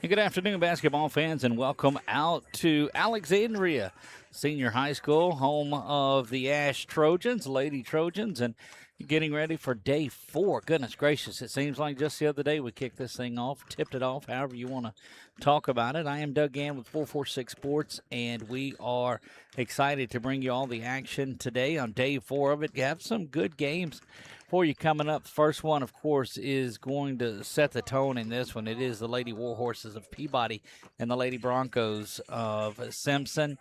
And good afternoon, basketball fans, and welcome out to Alexandria Senior High School, home of the ASH Trojans, Lady Trojans, and getting ready for day 4. Goodness gracious, it seems like just the other day we kicked this thing off, tipped it off, however you want to talk about it. I am Doug Gann with 446 Sports, and we are excited to bring you all the action today on day 4 of it. You have some good games for you coming up. The first one, of course, is going to set the tone in this one. It is the Lady Warhorses of Peabody and the Lady Broncos of Simpson.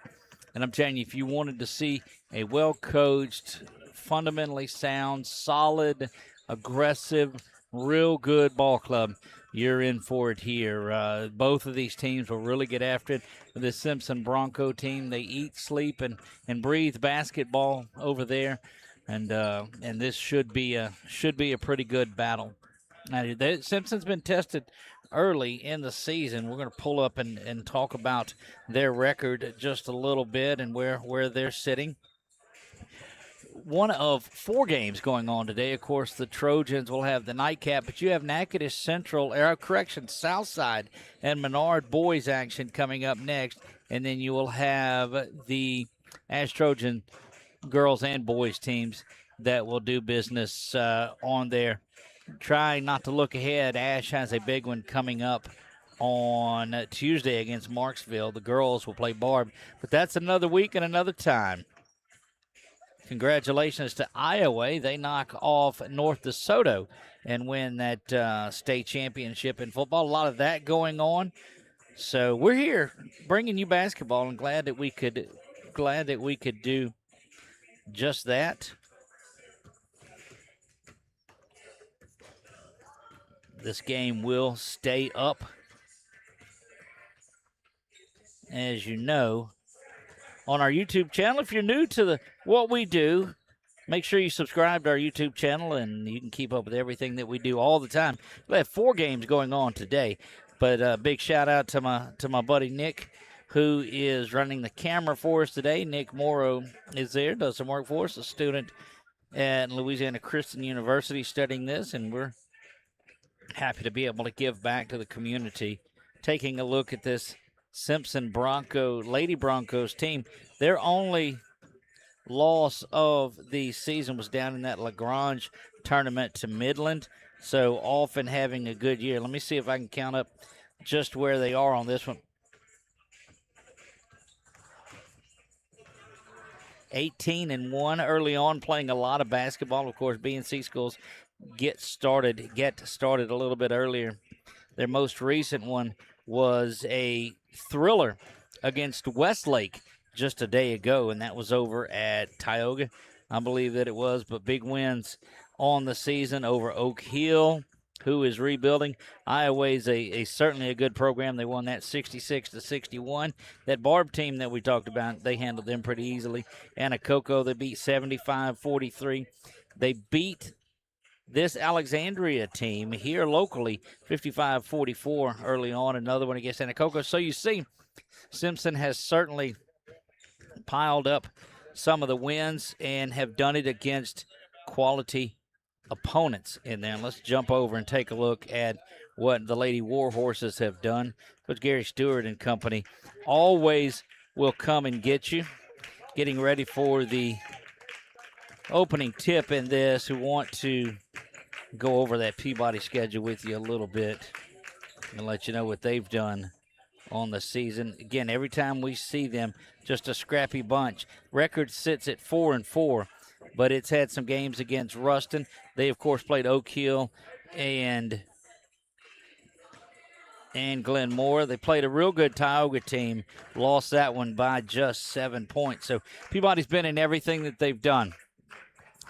And I'm telling you, if you wanted to see a well-coached, fundamentally sound, solid, aggressive, real good ball club, you're in for it here. Both of these teams will really get after it. The Simpson Bronco team, they eat, sleep, and breathe basketball over there. And this should be a pretty good battle. Now, Simpson's been tested early in the season. We're going to pull up and talk about their record just a little bit and where they're sitting. One of 4 games going on today. Of course, the Trojans will have the nightcap, but you have Natchitoches Central, Southside, and Menard boys action coming up next. And then you will have the ASH Trojan girls and boys teams that will do business on there. Try not to look ahead. Ash has a big one coming up on Tuesday against Marksville. The girls will play Barb, but that's another week and another time. Congratulations to Iowa. They knock off North DeSoto and win that state championship in football. A lot of that going on. So we're here bringing you basketball, and glad that we could do just that. This game will stay up, as you know, on our YouTube channel. If you're new to what we do, make sure you subscribe to our YouTube channel, and you can keep up with everything that we do all the time. We have 4 games going on today, but a big shout out to my buddy Nick, who is running the camera for us today. Nick Morrow is there, does some work for us, a student at Louisiana Christian University studying this, and we're happy to be able to give back to the community. Taking a look at this Simpson Lady Broncos team, their only loss of the season was down in that Lagrange tournament to Midland, so often having a good year. Let me see if I can count up just where they are on this one. 18-1 early on, playing a lot of basketball. Of course, B&C schools get started a little bit earlier. Their most recent one was a thriller against Westlake just a day ago, and that was over at Tioga, I believe that it was. But big wins on the season over Oak Hill, who is rebuilding. Iowa is certainly a good program. They won that 66-61. That Barb team that we talked about, they handled them pretty easily. Anacoco, they beat 75-43. They beat this Alexandria team here locally 55-44 early on, another one against Anacoco. So you see, Simpson has certainly piled up some of the wins and have done it against quality opponents in there. And let's jump over and take a look at what the Lady Warhorses have done. Coach Gary Stewart and company always will come and get you. Getting ready for the opening tip in this, who want to go over that Peabody schedule with you a little bit and let you know what they've done on the season. Again, every time we see them, just a scrappy bunch. Record sits at 4-4, but it's had some games against Ruston. They, of course, played Oak Hill and Glenmore. They played a real good Tioga team, lost that one by just 7 points. So Peabody's been in everything that they've done,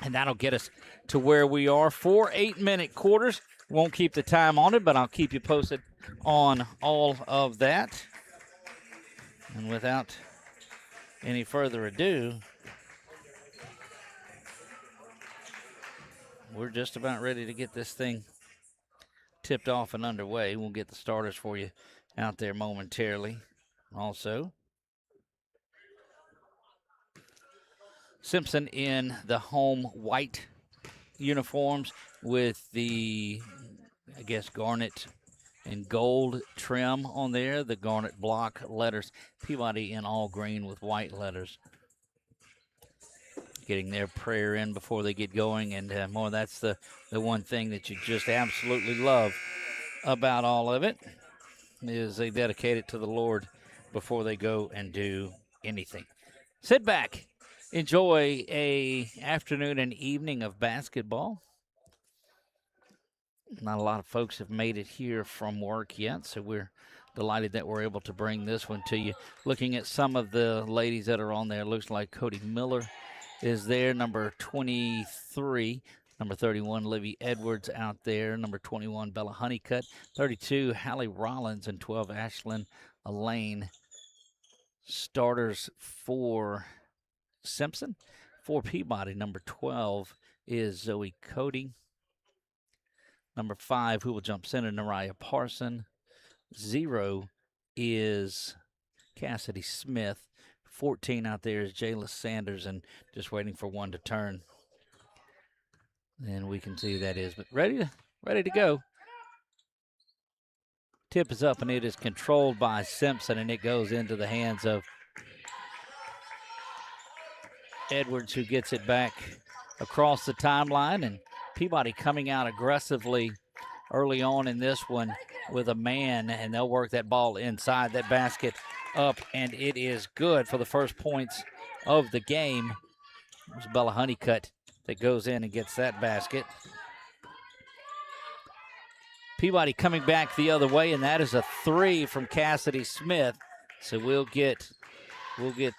and that'll get us to where we are. 4 8-minute quarters. Won't keep the time on it, but I'll keep you posted on all of that. And without any further ado, we're just about ready to get this thing tipped off and underway. We'll get the starters for you out there momentarily. Also, Simpson in the home white uniforms with the, I guess, garnet in gold trim on there, the garnet block letters. Peabody in all green with white letters. Getting their prayer in before they get going, and more. That's the one thing that you just absolutely love about all of it, is they dedicate it to the Lord before they go and do anything. Sit back, enjoy a afternoon and evening of basketball. Not a lot of folks have made it here from work yet, so we're delighted that we're able to bring this one to you. Looking at some of the ladies that are on there, looks like Cody Miller is there, number 23. Number 31, Livy Edwards out there. Number 21, Bella Honeycutt. 32, Hallie Rollins. And 12, Ashlyn Elaine. Starters for Simpson. For Peabody, number 12 is Zoe Cody. Number 5, who will jump center, Nariah Parson. 0 is Cassidy Smith. 14 out there is Jayla Sanders, and just waiting for one to turn. And we can see who that is. But ready to go. Tip is up, and it is controlled by Simpson, and it goes into the hands of Edwards, who gets it back across the timeline. And Peabody coming out aggressively early on in this one with a man, and they'll work that ball inside that basket up, and it is good for the first points of the game. It was Bella Honeycutt that goes in and gets that basket. Peabody coming back the other way, and that is a 3 from Cassidy Smith. So we'll get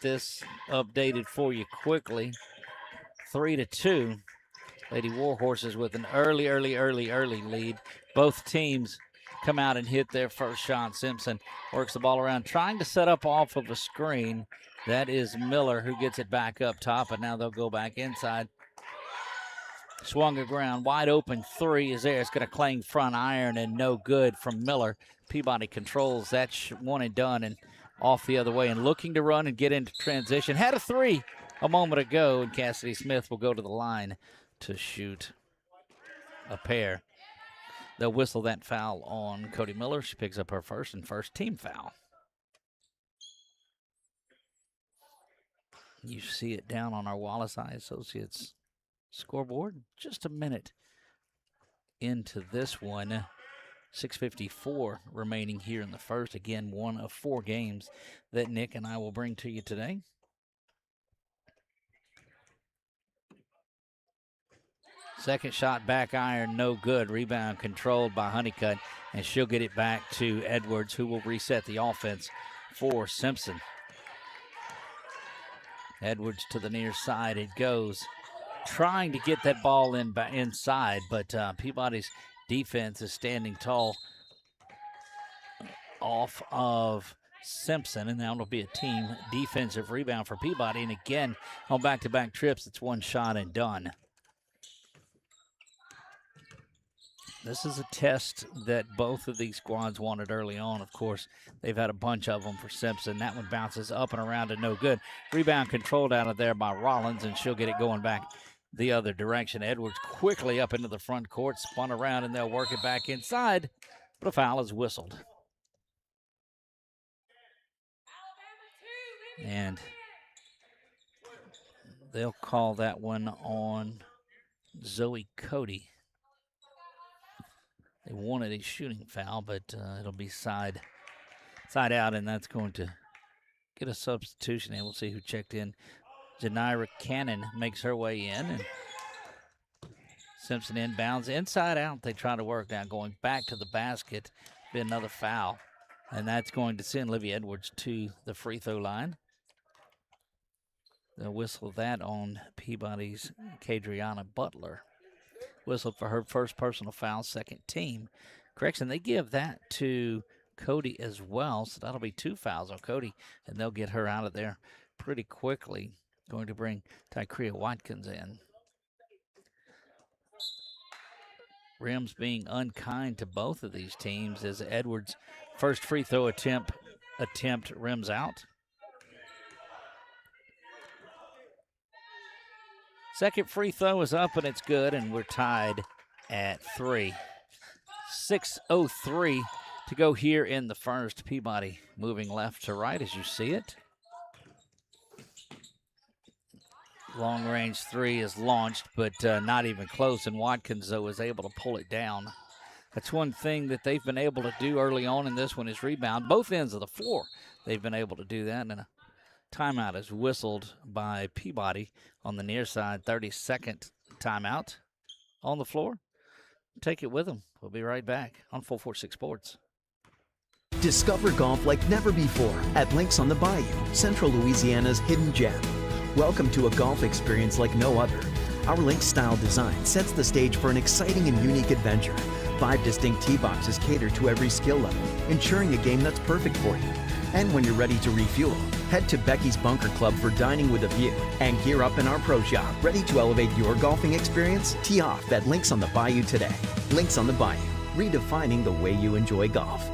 this updated for you quickly. 3-2. Lady Warhorses with an early lead. Both teams come out and hit their first shot. Simpson works the ball around, trying to set up off of a screen. That is Miller who gets it back up top, and now they'll go back inside. Swung around, wide open 3 is there. It's going to clang front iron, and no good from Miller. Peabody controls that one and done, and off the other way, and looking to run and get into transition. Had a 3 a moment ago, and Cassidy Smith will go to the line to shoot a pair. They'll whistle that foul on Cody Miller. She picks up her first team foul. You see it down on our Wallace Eye Associates scoreboard. Just a minute into this one. 6:54 remaining here in the first. Again, one of 4 games that Nick and I will bring to you today. Second shot, back iron, no good. Rebound controlled by Honeycutt, and she'll get it back to Edwards, who will reset the offense for Simpson. Edwards to the near side. It goes. Trying to get that ball inside, but Peabody's defense is standing tall off of Simpson, and now it'll be a team defensive rebound for Peabody. And again, on back-to-back trips, it's one shot and done. This is a test that both of these squads wanted early on. Of course, they've had a bunch of them for Simpson. That one bounces up and around and no good. Rebound controlled out of there by Rollins, and she'll get it going back the other direction. Edwards quickly up into the front court, spun around, and they'll work it back inside, but a foul is whistled. And they'll call that one on Zoe Cody. They wanted a shooting foul, but it'll be side out, and that's going to get a substitution. And we'll see who checked in. Janira Cannon makes her way in, and Simpson inbounds. Inside out, they try to work now. Going back to the basket, be another foul, and that's going to send Livy Edwards to the free throw line. They'll whistle that on Peabody's Kadriana Butler. Whistled for her first personal foul, second team. Correction, they give that to Cody as well, so that'll be 2 fouls on Cody, and they'll get her out of there pretty quickly. Going to bring Tycrea Watkins in. Rims being unkind to both of these teams as Edwards' first free throw attempt rims out. Second free throw is up, and it's good, and we're tied at 3. 6:03 to go here in the first. Peabody moving left to right as you see it. Long range three is launched, but not even close. And Watkins, though, is able to pull it down. That's one thing that they've been able to do early on in this one is rebound. Both ends of the floor, they've been able to do that. And a timeout is whistled by Peabody on the near side. 30-second timeout on the floor. Take it with them. We'll be right back on 446 Sports. Discover golf like never before at Links on the Bayou, Central Louisiana's hidden gem. Welcome to a golf experience like no other. Our Links-style design sets the stage for an exciting and unique adventure. 5 distinct tee boxes cater to every skill level, ensuring a game that's perfect for you. And when you're ready to refuel, head to Becky's Bunker Club for dining with a view and gear up in our pro shop. Ready to elevate your golfing experience? Tee off at Links on the Bayou today. Links on the Bayou, redefining the way you enjoy golf.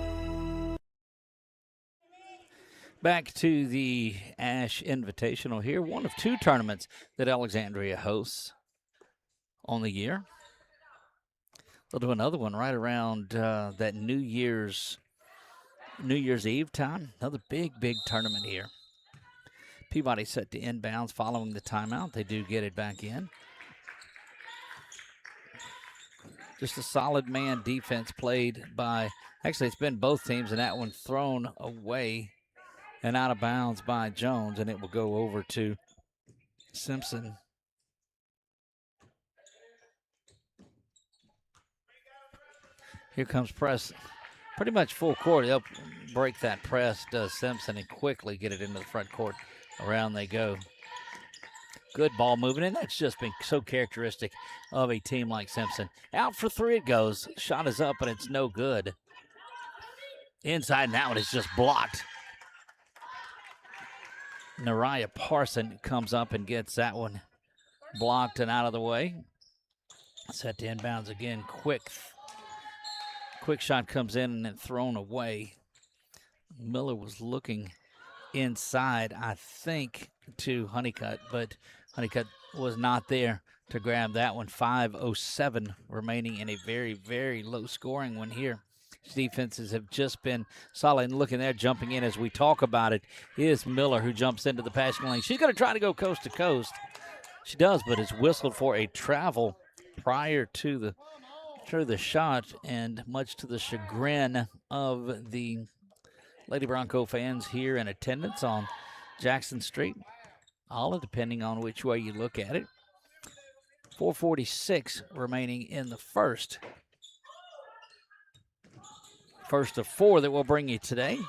Back to the ASH Invitational here, one of 2 tournaments that Alexandria hosts on the year. They'll do another one right around that New Year's Eve time. Another big tournament here. Peabody set to inbounds following the timeout. They do get it back in. Just a solid man defense played by, actually it's been both teams, and that one thrown away and out of bounds by Jones, and it will go over to Simpson. Here comes press. Pretty much full court. They'll break that press, does Simpson, and quickly get it into the front court. Around they go. Good ball movement, and that's just been so characteristic of a team like Simpson. Out for 3 it goes. Shot is up, but it's no good. Inside, and that one is just blocked. Nariah Parson comes up and gets that one blocked and out of the way. Set to inbounds again. Quick shot comes in and then thrown away. Miller was looking inside, I think, to Honeycutt, but Honeycutt was not there to grab that one. 5:07 remaining in a very low scoring one here. Defenses have just been solid. And looking there, jumping in as we talk about it, is Miller, who jumps into the passing lane. She's going to try to go coast to coast. She does, but is whistled for a travel prior to the shot, and much to the chagrin of the Lady Bronco fans here in attendance on Jackson Street. All depending on which way you look at it. 4:46 remaining in the first. First of 4 that we'll bring you today.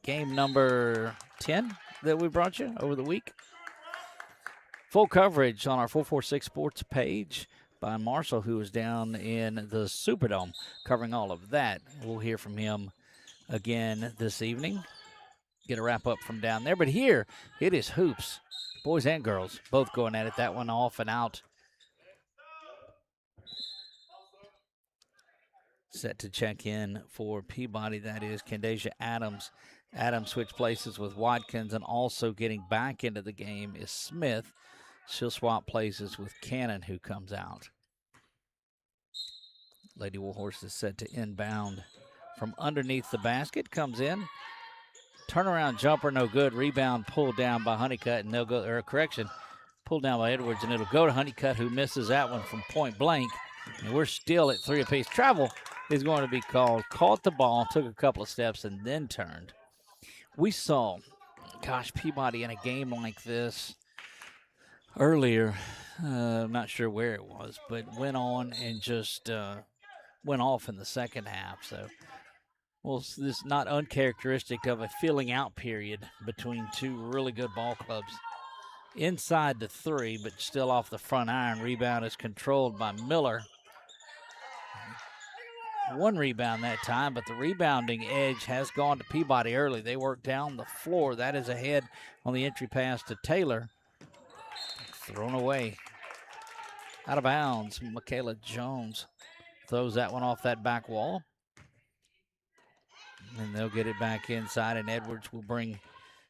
Game number 10 that we brought you over the week. Full coverage on our 446 Sports page by Marshall, who is down in the Superdome, covering all of that. We'll hear from him again this evening. Get a wrap up from down there. But here, it is hoops. Boys and girls both going at it. That one off and out. Set to check in for Peabody. That is Candacia Adams. Adams switched places with Watkins, and also getting back into the game is Smith. She'll swap places with Cannon, who comes out. Lady Warhorses set to inbound from underneath the basket. Comes in. Turnaround jumper, no good. Rebound pulled down by Honeycutt, and they'll go, or correction, pulled down by Edwards, and it'll go to Honeycutt, who misses that one from point blank. And we're still at 3 apiece. Travel is going to be called. Caught the ball, took a couple of steps, and then turned. We saw, Peabody in a game like this earlier. I'm not sure where it was, but went on and just went off in the second half. So, well, this is not uncharacteristic of a filling out period between 2 really good ball clubs. Inside the 3, but still off the front iron. Rebound is controlled by Miller. 1 rebound that time, but the rebounding edge has gone to Peabody early. They work down the floor. That is ahead on the entry pass to Taylor. Thrown away. Out of bounds. Michaela Jones throws that one off that back wall. And they'll get it back inside, and Edwards will bring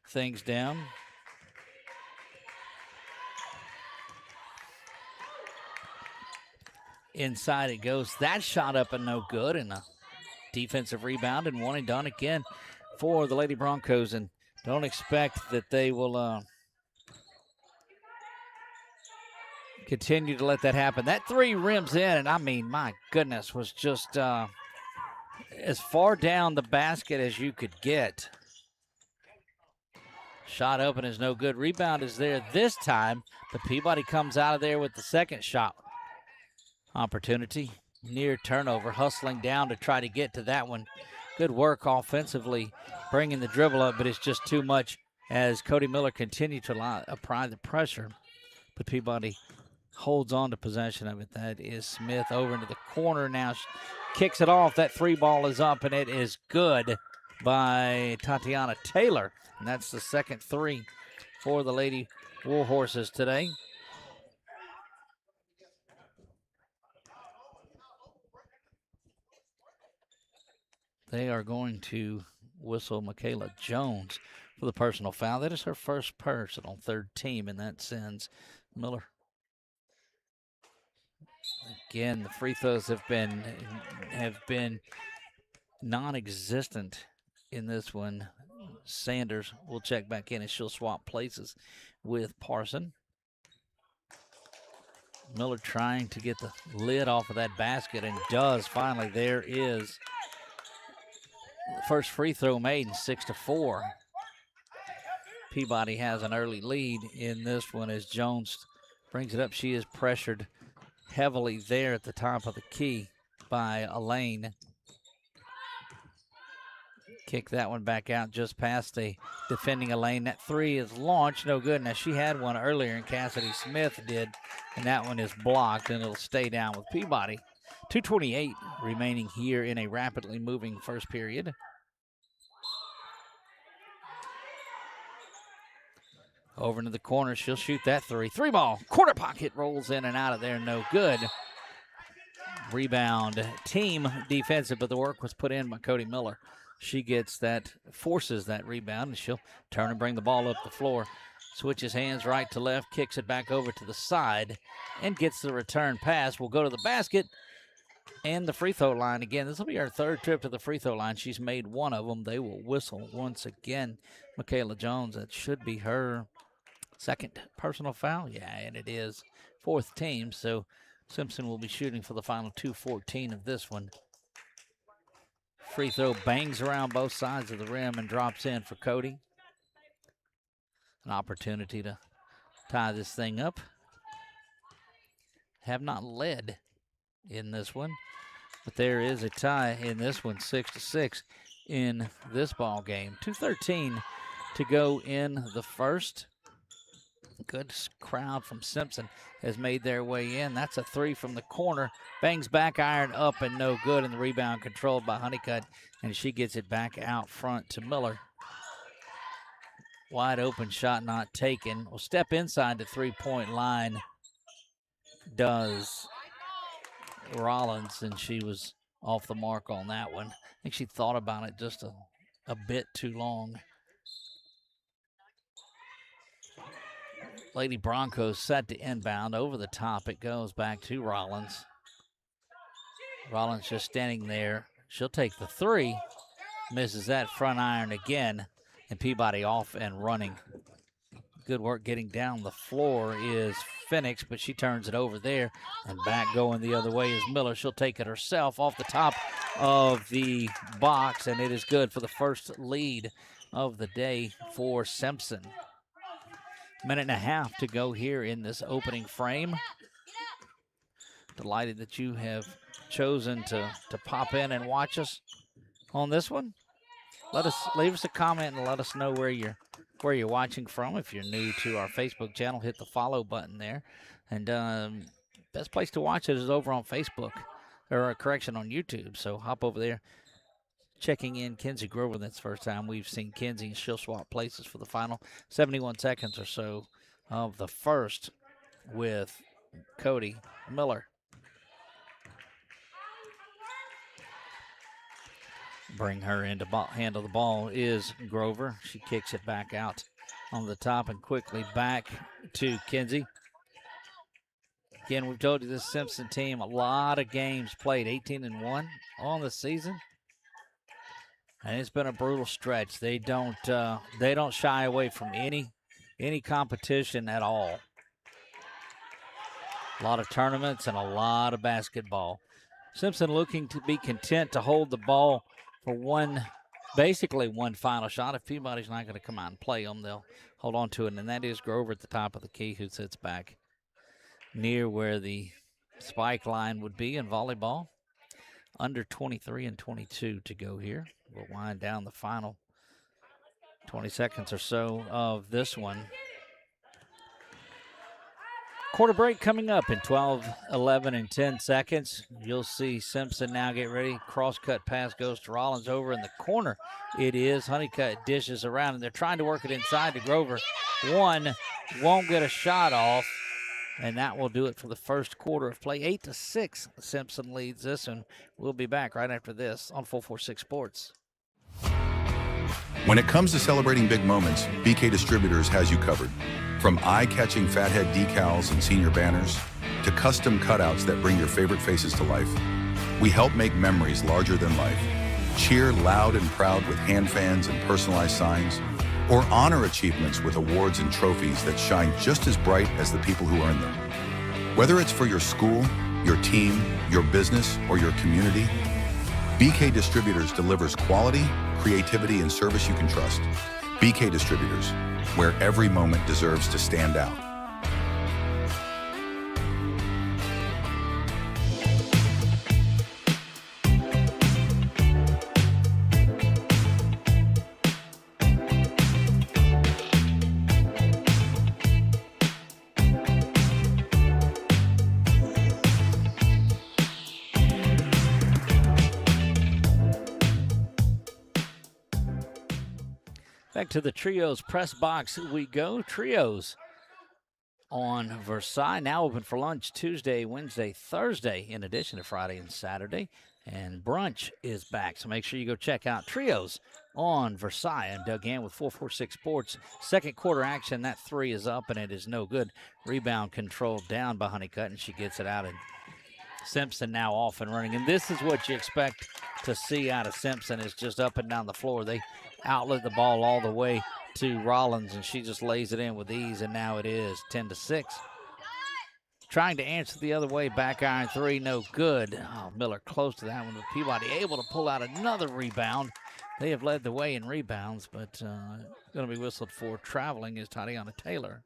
things down. Inside it goes. That shot up and no good, and a defensive rebound and one and done again for the Lady Broncos, and don't expect that they will continue to let that happen. That three rims in, and I mean, my goodness, was just as far down the basket as you could get. Shot open is no good. Rebound is there this time, but Peabody comes out of there with the second shot opportunity. Near turnover, hustling down to try to get to that one. Good work offensively, bringing the dribble up, but it's just too much as Cody Miller continued to apply the pressure. But Peabody holds on to possession of it. That is Smith over into the corner now. Kicks it off. That three ball is up, and it is good by Tatiana Taylor. And that's the second three for the Lady Warhorses today. They are going to whistle Michaela Jones for the personal foul. That is her first personal, third team, and that sends Miller. Again, the free throws have been non-existent in this one. Sanders will check back in, and she'll swap places with Parson. Miller trying to get the lid off of that basket, and does finally. There is the first free throw made, 6-4. Peabody has an early lead in this one as Jones brings it up. She is pressured heavily there at the top of the key by Elaine. Kick that one back out just past the defending Elaine. That three is launched, no good. Now, she had one earlier, and Cassidy Smith did, and that one is blocked, and it'll stay down with Peabody. 2:28 remaining here in a rapidly moving first period. Over into the corner, she'll shoot that three. Three ball, quarter pocket, rolls in and out of there, no good. Rebound, team defensive, but the work was put in by Cody Miller. She gets that, forces that rebound, and she'll turn and bring the ball up the floor. Switches hands right to left, kicks it back over to the side, and gets the return pass. Will go to the basket and the free throw line again. This will be her third trip to the free throw line. She's made one of them. They will whistle once again. Michaela Jones, that should be her second personal foul. Yeah, and it is. Fourth team, so Simpson will be shooting for the final 2:14 of this one. Free throw bangs around both sides of the rim and drops in for Cody. An opportunity to tie this thing up. Have not led in this one, but there is a tie in this one, 6-6 in this ball game. 2:13 to go in the first. Good crowd from Simpson has made their way in. That's a three from the corner. Bangs back iron up and no good, and the rebound controlled by Honeycutt, and she gets it back out front to Miller. Wide open shot not taken. Will step inside the three-point line. Does Rollins, and she was off the mark on that one. I think she thought about it just a bit too long. Lady Broncos set to inbound. Over the top it goes back to Rollins. Rollins just standing there. She'll take the three. Misses that front iron again. And Peabody off and running. Good work getting down the floor is Phoenix, but she turns it over there. And back going the other way is Miller. She'll take it herself off the top of the box. And it is good for the first lead of the day for Simpson. Minute and a half to go here in this opening frame. Delighted that you have chosen to pop in and watch us on this one. Leave us a comment and let us know where you're watching from. If you're new to our Facebook channel, hit the follow button there. And best place to watch it is over on Facebook, or a correction, on YouTube. So hop over there. Checking in Kenzie Grover. That's the first time we've seen Kenzie. She'll swap places for the final 71 seconds or so of the first with Cody Miller. Bring her in to handle the ball is Grover. She kicks it back out on the top and quickly back to Kenzie. Again, we've told you this Simpson team, a lot of games played, 18-1 on the season. And it's been a brutal stretch. They don't shy away from any competition at all. A lot of tournaments and a lot of basketball. Simpson looking to be content to hold the ball for basically one final shot. If Peabody's not going to come out and play them, they'll hold on to it. And that is Grover at the top of the key, who sits back near where the spike line would be in volleyball. Under 23 and 22 to go here. We'll wind down the final 20 seconds or so of this one. Quarter break coming up in 12, 11, and 10 seconds. You'll see Simpson now get ready. Cross-cut pass goes to Rollins over in the corner. It is. Honeycutt dishes around, and they're trying to work it inside to Grover. One won't get a shot off, and that will do it for the first quarter of play. 8-6, Simpson leads this, and we'll be back right after this on 446 Sports. When it comes to celebrating big moments, BK Distributors has you covered. From eye-catching fathead decals and senior banners to custom cutouts that bring your favorite faces to life, we help make memories larger than life. Cheer loud and proud with hand fans and personalized signs, or honor achievements with awards and trophies that shine just as bright as the people who earn them. Whether it's for your school, your team, your business, or your community, BK Distributors delivers quality, creativity, and service you can trust. BK Distributors, where every moment deserves to stand out. Back to the Trios press box we go. Trios on Versailles, now open for lunch Tuesday, Wednesday, Thursday, in addition to Friday and Saturday. And brunch is back, so make sure you go check out Trios on Versailles. And Doug Ann with 446 Sports. Second quarter action, that three is up, and it is no good. Rebound controlled down by Honeycutt, and she gets it out. And Simpson now off and running. And this is what you expect to see out of Simpson, is just up and down the floor. They outlet the ball all the way to Rollins, and she just lays it in with ease, and now it is 10-6. Trying to answer the other way, back iron three, no good. Oh, Miller close to that one, but Peabody able to pull out another rebound. They have led the way in rebounds, but going to be whistled for traveling is Tatiana Taylor.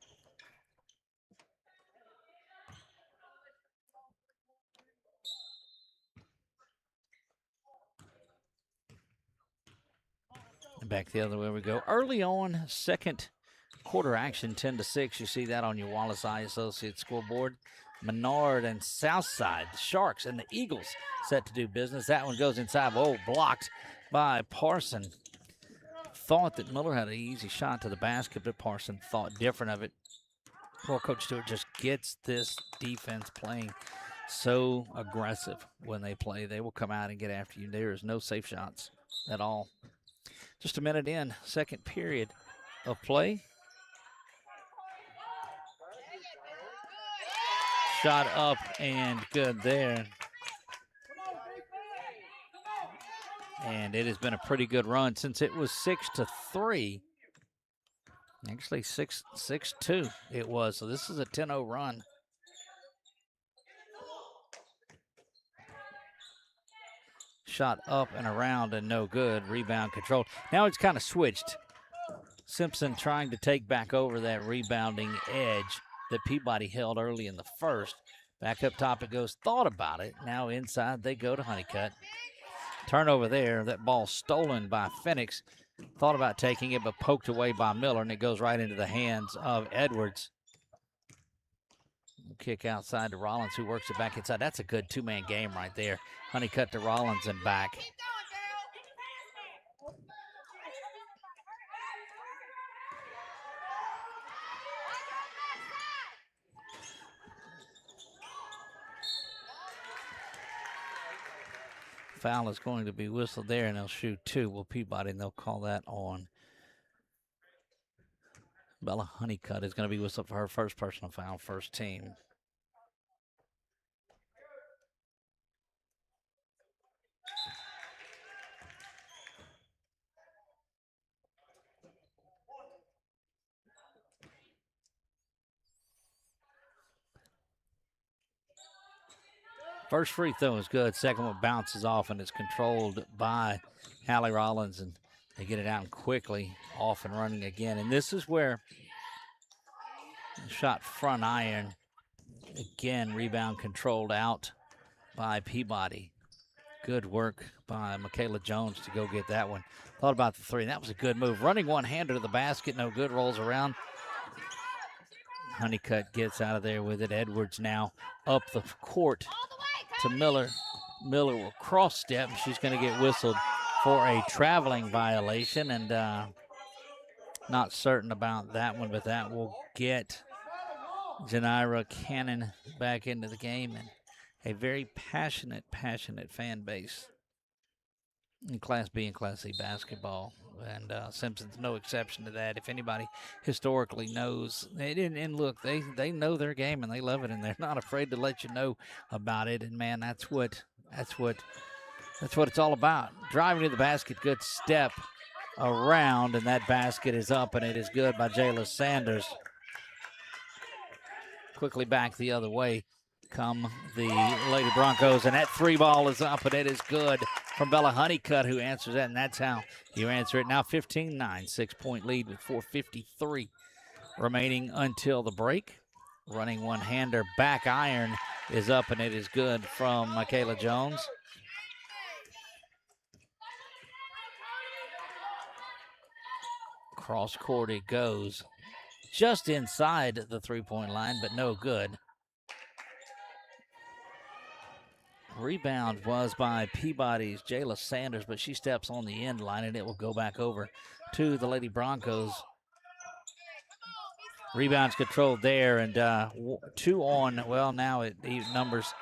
And back the other way we go. Early on, second quarter action, 10-6. You see that on your Wallace Eye Associates scoreboard. Menard and Southside, the Sharks and the Eagles set to do business. That one goes inside. Oh, blocked by Parson. Thought that Miller had an easy shot to the basket, but Parson thought different of it. Well, Coach Stewart just gets this defense playing so aggressive when they play. They will come out and get after you. There is no safe shots at all. Just a minute in, second period of play. Shot up and good there. And it has been a pretty good run since it was 6-3. Actually, 6-2 it was. So this is a 10-0 run. Shot up and around and no good. Rebound controlled. Now it's kind of switched. Simpson trying to take back over that rebounding edge that Peabody held early in the first. Back up top it goes. Thought about it. Now inside they go to Honeycutt. Turnover there. That ball stolen by Phoenix. Thought about taking it, but poked away by Miller, and it goes right into the hands of Edwards. Kick outside to Rollins, who works it back inside. That's a good two-man game right there. Honeycutt to Rollins and back. Foul is going to be whistled there, and they'll shoot two. Well, Peabody, and they'll call that on Bella Honeycutt. Is going to be whistled for her first personal foul, first team. First free throw is good. Second one bounces off and is controlled by Hallie Rollins, and they get it out quickly, off and running again. And this is where the shot front iron, again, rebound controlled out by Peabody. Good work by Michaela Jones to go get that one. Thought about the three, and that was a good move. Running one-hander to the basket, no good, rolls around. Honeycutt gets out of there with it. Edwards now up the court to Miller. Miller will cross step. She's going to get whistled for a traveling violation, and not certain about that one, but that will get Janira Cannon back into the game, and a very passionate fan base in Class B and Class C basketball. And Simpson's no exception to that. If anybody historically knows, and look, they know their game and they love it, and they're not afraid to let you know about it. And man, that's what it's all about. Driving to the basket, good step around, and that basket is up, and it is good by Jayla Sanders. Quickly back the other way come the Lady Broncos, and that three ball is up, and it is good from Bella Honeycutt, who answers that, and that's how you answer it. Now 15-9, 6-point lead with 4:53 remaining until the break. Running one-hander, back iron is up, and it is good from Michaela Jones. Cross court it goes. Just inside the three-point line, but no good. Rebound was by Peabody's Jayla Sanders, but she steps on the end line, and it will go back over to the Lady Broncos. Rebounds controlled there, and 2 on. Well, now numbers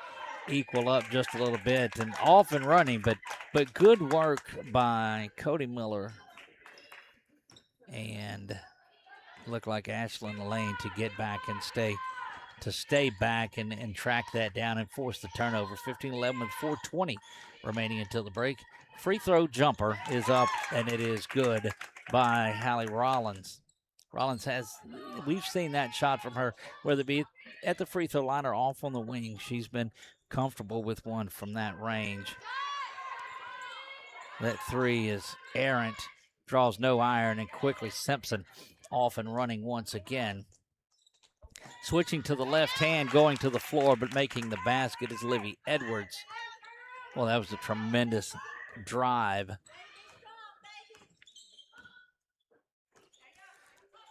equal up just a little bit, and off and running, but good work by Cody Miller and look like Ashlyn Lane to get back and stay back and track that down and force the turnover. 15-11 with 4:20 remaining until the break. Free throw jumper is up, and it is good by Hallie Rollins. Rollins we've seen that shot from her, whether it be at the free throw line or off on the wing. She's been comfortable with one from that range. That three is errant, draws no iron, and quickly Simpson off and running once again. Switching to the left hand, going to the floor, but making the basket is Livy Edwards. Well, that was a tremendous drive.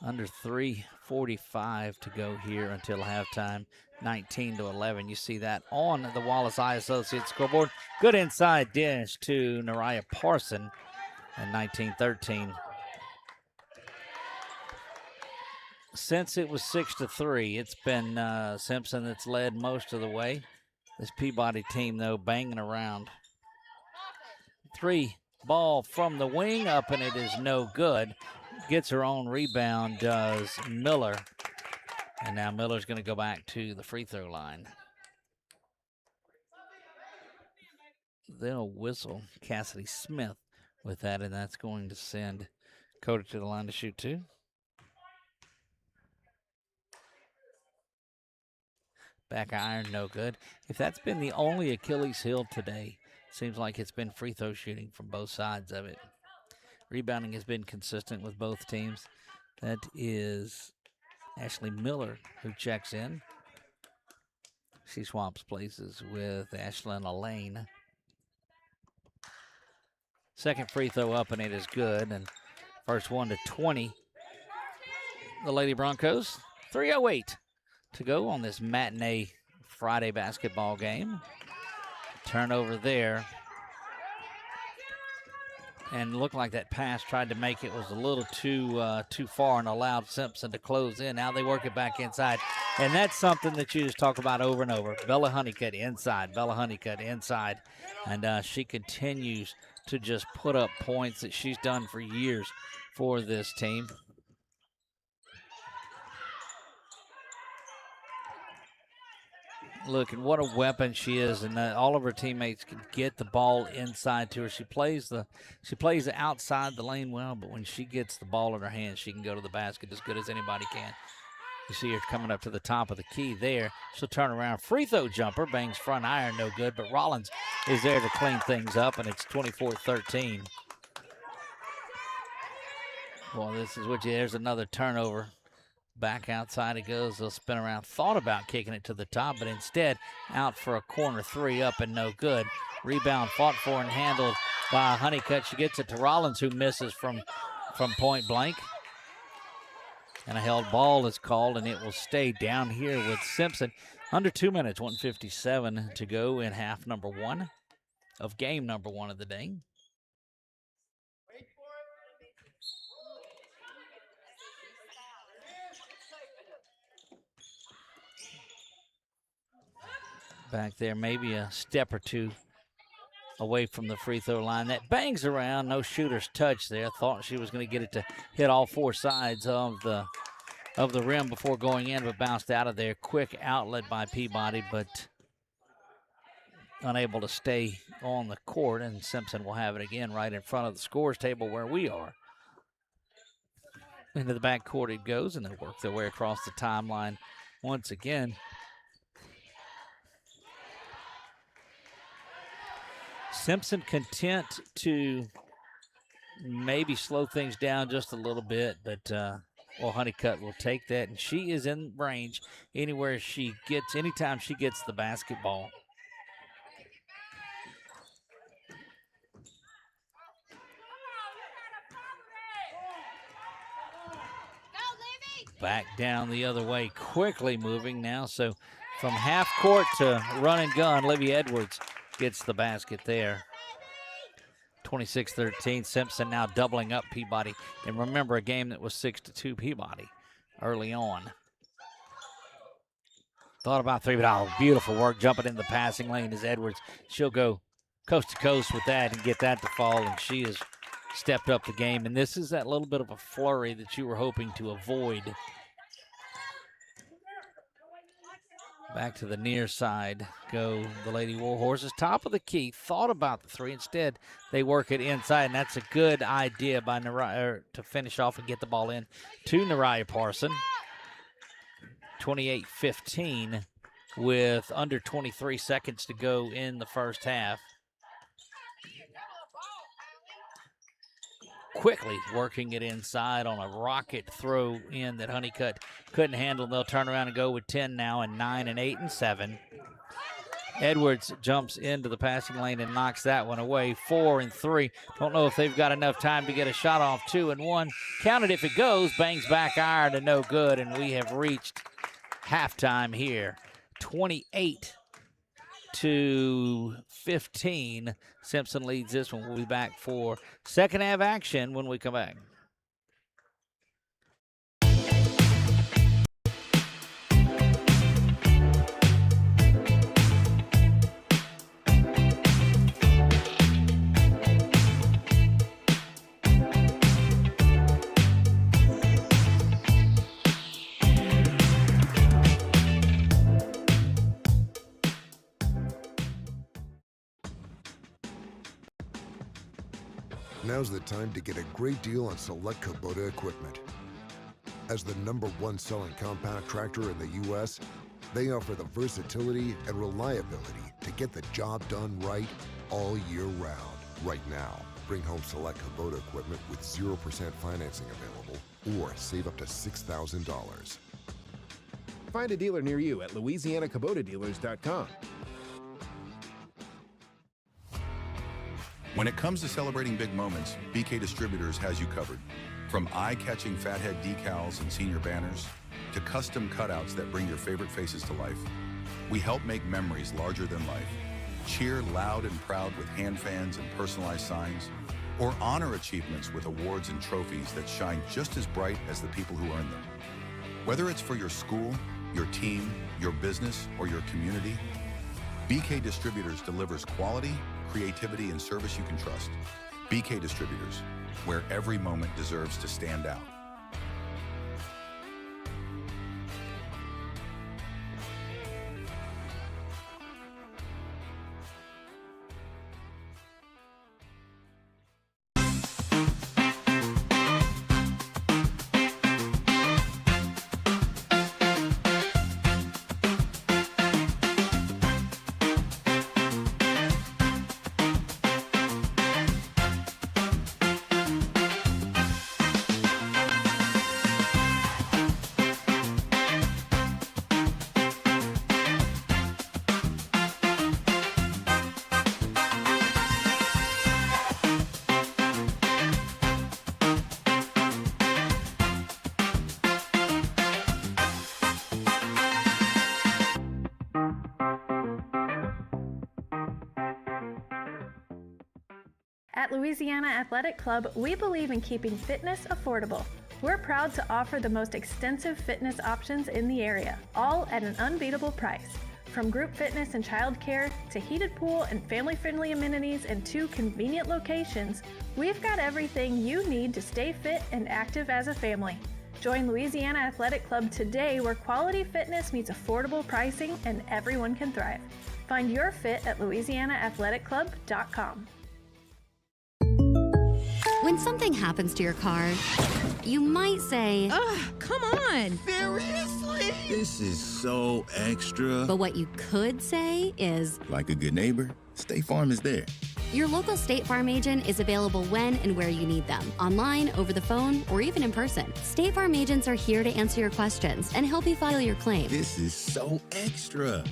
Under 3:45 to go here until halftime. 19-11. You see that on the Wallace Eye Associates scoreboard. Good inside dish to Nariah Parson, and 19-13. Since it was 6-3, it's been Simpson that's led most of the way. This Peabody team, though, banging around. Three ball from the wing up, and it is no good. Gets her own rebound, does Miller. And now Miller's going to go back to the free throw line. They'll whistle Cassidy Smith with that, and that's going to send Cody to the line to shoot two. Back iron, no good. If that's been the only Achilles heel today, seems like it's been free throw shooting from both sides of it. Rebounding has been consistent with both teams. That is Ashley Miller who checks in. She swaps places with Ashlyn Lane. Second free throw up, and it is good. And first one to 20. The Lady Broncos, 3:08 to go on this matinee Friday basketball game. Turnover there. And looked like that pass tried to make it was a little too far and allowed Simpson to close in. Now they work it back inside. And that's something that you just talk about over and over. Bella Honeycutt inside. Bella Honeycutt inside. And she continues to just put up points that she's done for years for this team. Look, and what a weapon she is, and all of her teammates can get the ball inside to her. She plays outside the lane well, but when she gets the ball in her hands, she can go to the basket as good as anybody can. You see her coming up to the top of the key there. She'll turn around. Free throw jumper. Bangs front iron, no good. But Rollins is there to clean things up, and it's 24-13. Well, this is what there's another turnover. Back outside it goes. They'll spin around. Thought about kicking it to the top, but instead out for a corner three up and no good. Rebound fought for and handled by Honeycutt. She gets it to Rollins, who misses from point blank. And a held ball is called, and it will stay down here with Simpson. Under 2 minutes, 1:57 to go in half number one of game number one of the day. Back there, maybe a step or two away from the free throw line. That bangs around, no shooter's touch there. Thought she was going to get it to hit all four sides of the rim before going in, but bounced out of there. Quick outlet by Peabody, but unable to stay on the court, and Simpson will have it again right in front of the scores table where we are. Into the backcourt it goes, and they work their way across the timeline once again. Simpson content to maybe slow things down just a little bit, but Honeycutt will take that, and she is in range anytime she gets the basketball. Back down the other way, quickly moving now. So from half court to run and gun, Livy Edwards gets the basket there. 26-13. Simpson now doubling up Peabody. And remember, a game that was 6-2 Peabody early on. Thought about three, but beautiful work jumping in the passing lane as Edwards. She'll go coast to coast with that and get that to fall, and she has stepped up the game. And this is that little bit of a flurry that you were hoping to avoid. Back to the near side go the Lady Warhorses. Top of the key, thought about the three. Instead, they work it inside, and that's a good idea by Nariah to finish off and get the ball in to Nariah Parson. 28-15 with under 23 seconds to go in the first half. Quickly working it inside on a rocket throw in that Honeycutt couldn't handle. They'll turn around and go with 10 now, and 9 and 8 and 7. Edwards jumps into the passing lane and knocks that one away. 4 and 3. Don't know if they've got enough time to get a shot off. 2 and 1. Count it if it goes. Bangs back iron to no good, and we have reached halftime here. 28-15. Simpson leads this one. We'll be back for second half action when we come back. Now's the time to get a great deal on select Kubota equipment. As the #1 selling compact tractor in the U.S., they offer the versatility and reliability to get the job done right all year round. Right now, bring home select Kubota equipment with 0% financing available, or save up to $6,000. Find a dealer near you at LouisianaKubotaDealers.com. When it comes to celebrating big moments, BK Distributors has you covered. From eye-catching fathead decals and senior banners to custom cutouts that bring your favorite faces to life, we help make memories larger than life. Cheer loud and proud with hand fans and personalized signs, or honor achievements with awards and trophies that shine just as bright as the people who earn them. Whether it's for your school, your team, your business, or your community, BK Distributors delivers quality, creativity, and service you can trust. BK Distributors, where every moment deserves to stand out. At Louisiana Athletic Club, we believe in keeping fitness affordable. We're proud to offer the most extensive fitness options in the area, all at an unbeatable price. From group fitness and childcare to heated pool and family-friendly amenities in 2 convenient locations, we've got everything you need to stay fit and active as a family. Join Louisiana Athletic Club today, where quality fitness meets affordable pricing and everyone can thrive. Find your fit at louisianaathleticlub.com. When something happens to your car, you might say, "Ugh, come on! Seriously? This is so extra." But what you could say is, like a good neighbor, State Farm is there. Your local State Farm agent is available when and where you need them, online, over the phone, or even in person. State Farm agents are here to answer your questions and help you file your claim. This is so extra.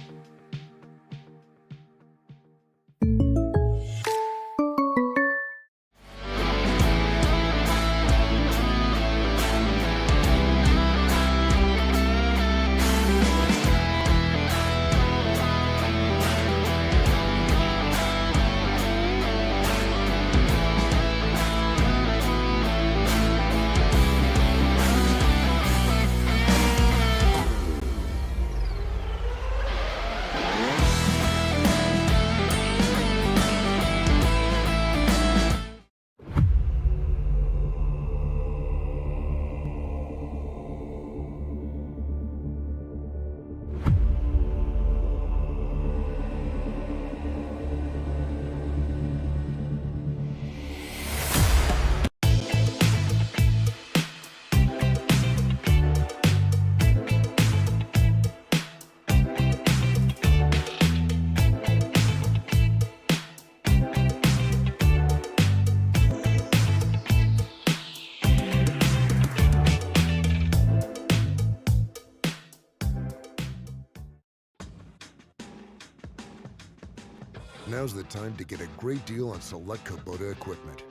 Now's the time to get a great deal on select Kubota equipment.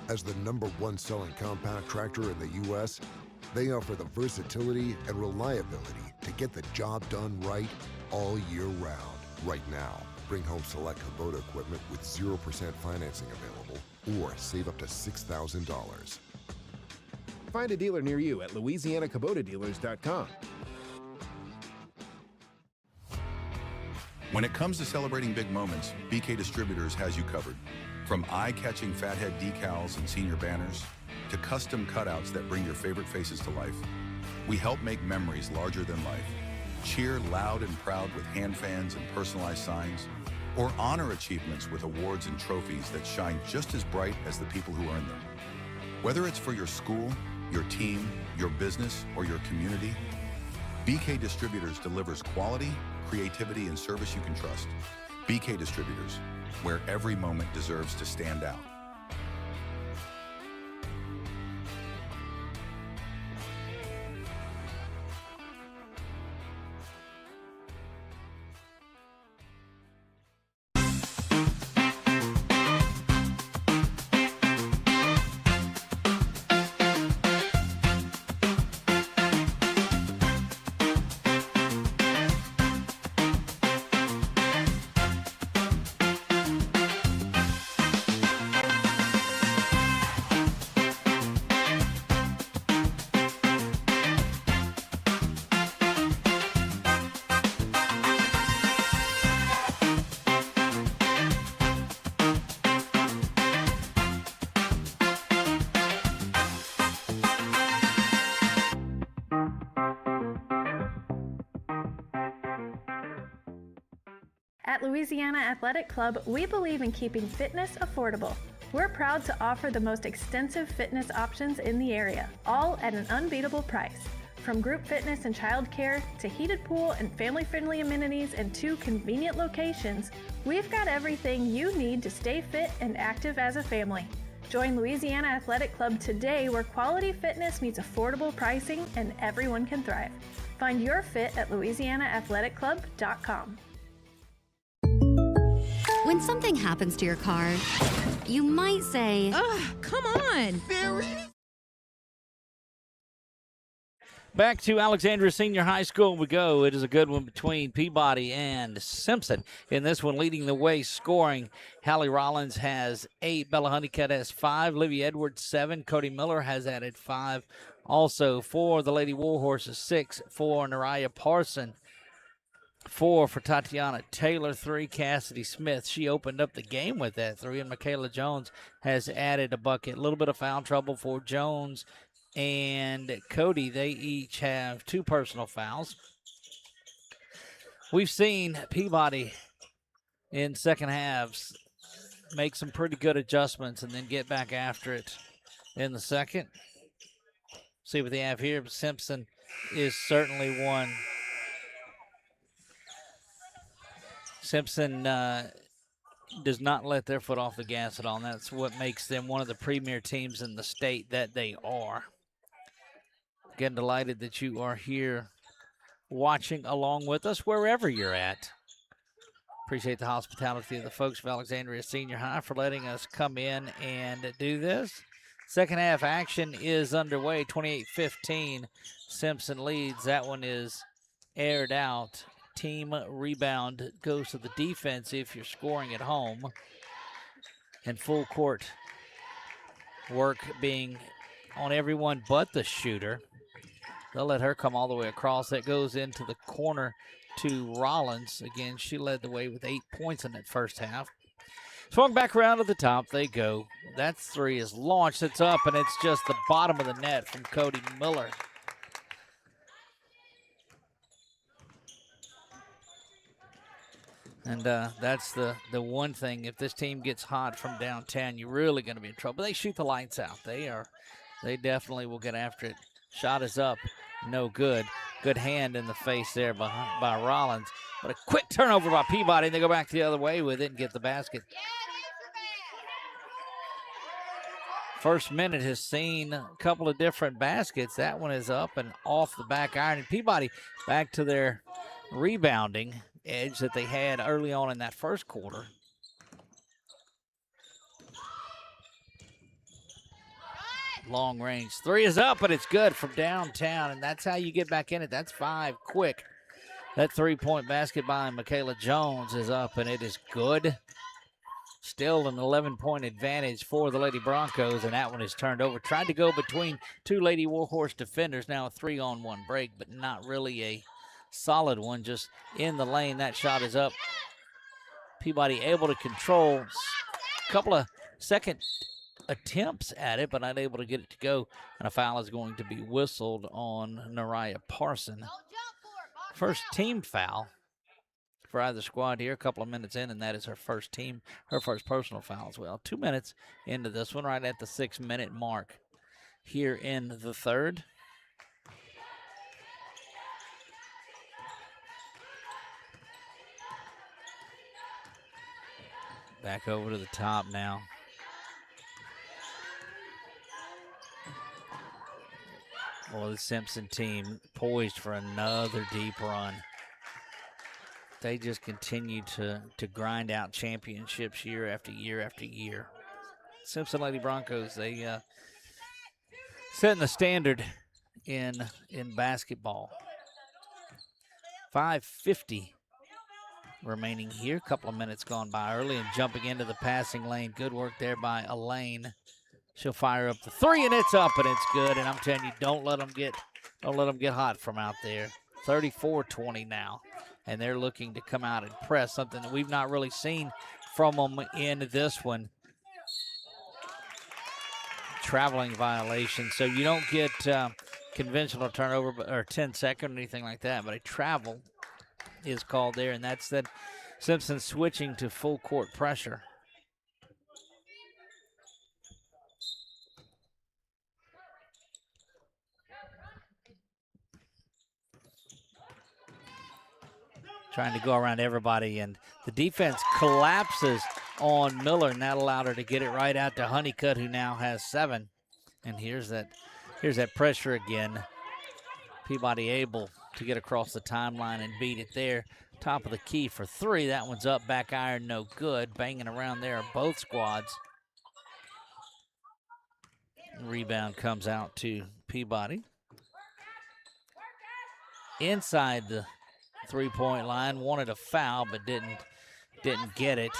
As the #1 selling compact tractor in the U.S., they offer the versatility and reliability to get the job done right all year round. Right now, bring home select Kubota equipment with 0% financing available or save up to $6,000. Find a dealer near you at louisianakubota.com. When it comes to celebrating big moments, BK Distributors has you covered. From eye-catching fathead decals and senior banners to custom cutouts that bring your favorite faces to life, we help make memories larger than life. Cheer loud and proud with hand fans and personalized signs, or honor achievements with awards and trophies that shine just as bright as the people who earn them. Whether it's for your school, your team, your business, or your community, BK Distributors delivers quality, creativity, and service you can trust. BK Distributors, where every moment deserves to stand out. At Louisiana Athletic Club, we believe in keeping fitness affordable. We're proud to offer the most extensive fitness options in the area, all at an unbeatable price. From group fitness and childcare to heated pool and family-friendly amenities in 2 convenient locations, we've got everything you need to stay fit and active as a family. Join Louisiana Athletic Club today, where quality fitness meets affordable pricing and everyone can thrive. Find your fit at louisianaathleticlub.com. when something happens to your car, you might say, "Ugh, come on!" Back to Alexandria Senior High School we go. It is a good one between Peabody and Simpson. In this one, leading the way, scoring, Hallie Rollins has 8, Bella Honeycutt has 5, Livy Edwards 7, Cody Miller has added 5. Also for the Lady Warhorses, 6 for Nariah Parson, 4 for Tatiana Taylor, 3 Cassidy Smith. She opened up the game with that 3, and Michaela Jones has added a bucket. A little bit of foul trouble for Jones and Cody. They each have 2 personal fouls. We've seen Peabody in second halves make some pretty good adjustments and then get back after it in the second. See what they have here. Simpson is certainly one. Simpson does not let their foot off the gas at all, and that's what makes them one of the premier teams in the state that they are. Again, delighted that you are here watching along with us wherever you're at. Appreciate the hospitality of the folks of Alexandria Senior High for letting us come in and do this. Second half action is underway, 28-15. Simpson leads. That one is aired out. Team rebound goes to the defense if you're scoring at home. And full court work being on everyone but the shooter. They'll let her come all the way across. That goes into the corner to Rollins. Again, she led the way with 8 points in that first half. Swung back around to the top. They go. That 3 is launched. It's up, and it's just the bottom of the net from Cody Miller. And that's the one thing. If this team gets hot from downtown, you're really going to be in trouble. They shoot the lights out. They definitely will get after it. Shot is up. No good. Good hand in the face there by Rollins. But a quick turnover by Peabody, and they go back the other way with it and get the basket. First minute has seen a couple of different baskets. That one is up and off the back iron. And Peabody back to their rebounding edge that they had early on in that first quarter. Long range 3 is up, but it's good from downtown, and that's how you get back in it. That's 5 quick. That 3-point basket by Michaela Jones is up, and it is good. Still an 11-point advantage for the Lady Broncos, and that one is turned over. Tried to go between 2 Lady Warhorse defenders. Now a 3-on-1 break, but not really a solid one, just in the lane. That shot is up. Peabody able to control a couple of second attempts at it, but not able to get it to go, and a foul is going to be whistled on Nariah Parson. First team foul for either squad here, a couple of minutes in, and that is her first personal foul as well. 2 minutes into this one, right at the 6-minute mark here in the third. Back over to the top now. Well, the Simpson team poised for another deep run. They just continue to grind out championships year after year after year. Simpson Lady Broncos, they setting the standard in basketball. 5:50 remaining here. A couple of minutes gone by early, and jumping into the passing lane. Good work there by Elaine. She'll fire up the 3, and it's up, and it's good. And I'm telling you, don't let them get hot from out there. 34-20 now, and they're looking to come out and press, something that we've not really seen from them in this one. Traveling violation, so you don't get conventional turnover or 10-second or anything like that, but a travel is called there, and that's that Simpson switching to full court pressure. Trying to go around everybody, and the defense collapses on Miller, and that allowed her to get it right out to Honeycutt, who now has 7. And here's that pressure again. Peabody able to get across the timeline and beat it there. Top of the key for 3. That one's up, back iron, no good. Banging around there are both squads. Rebound comes out to Peabody. inside the three-point line, wanted a foul but didn't get it.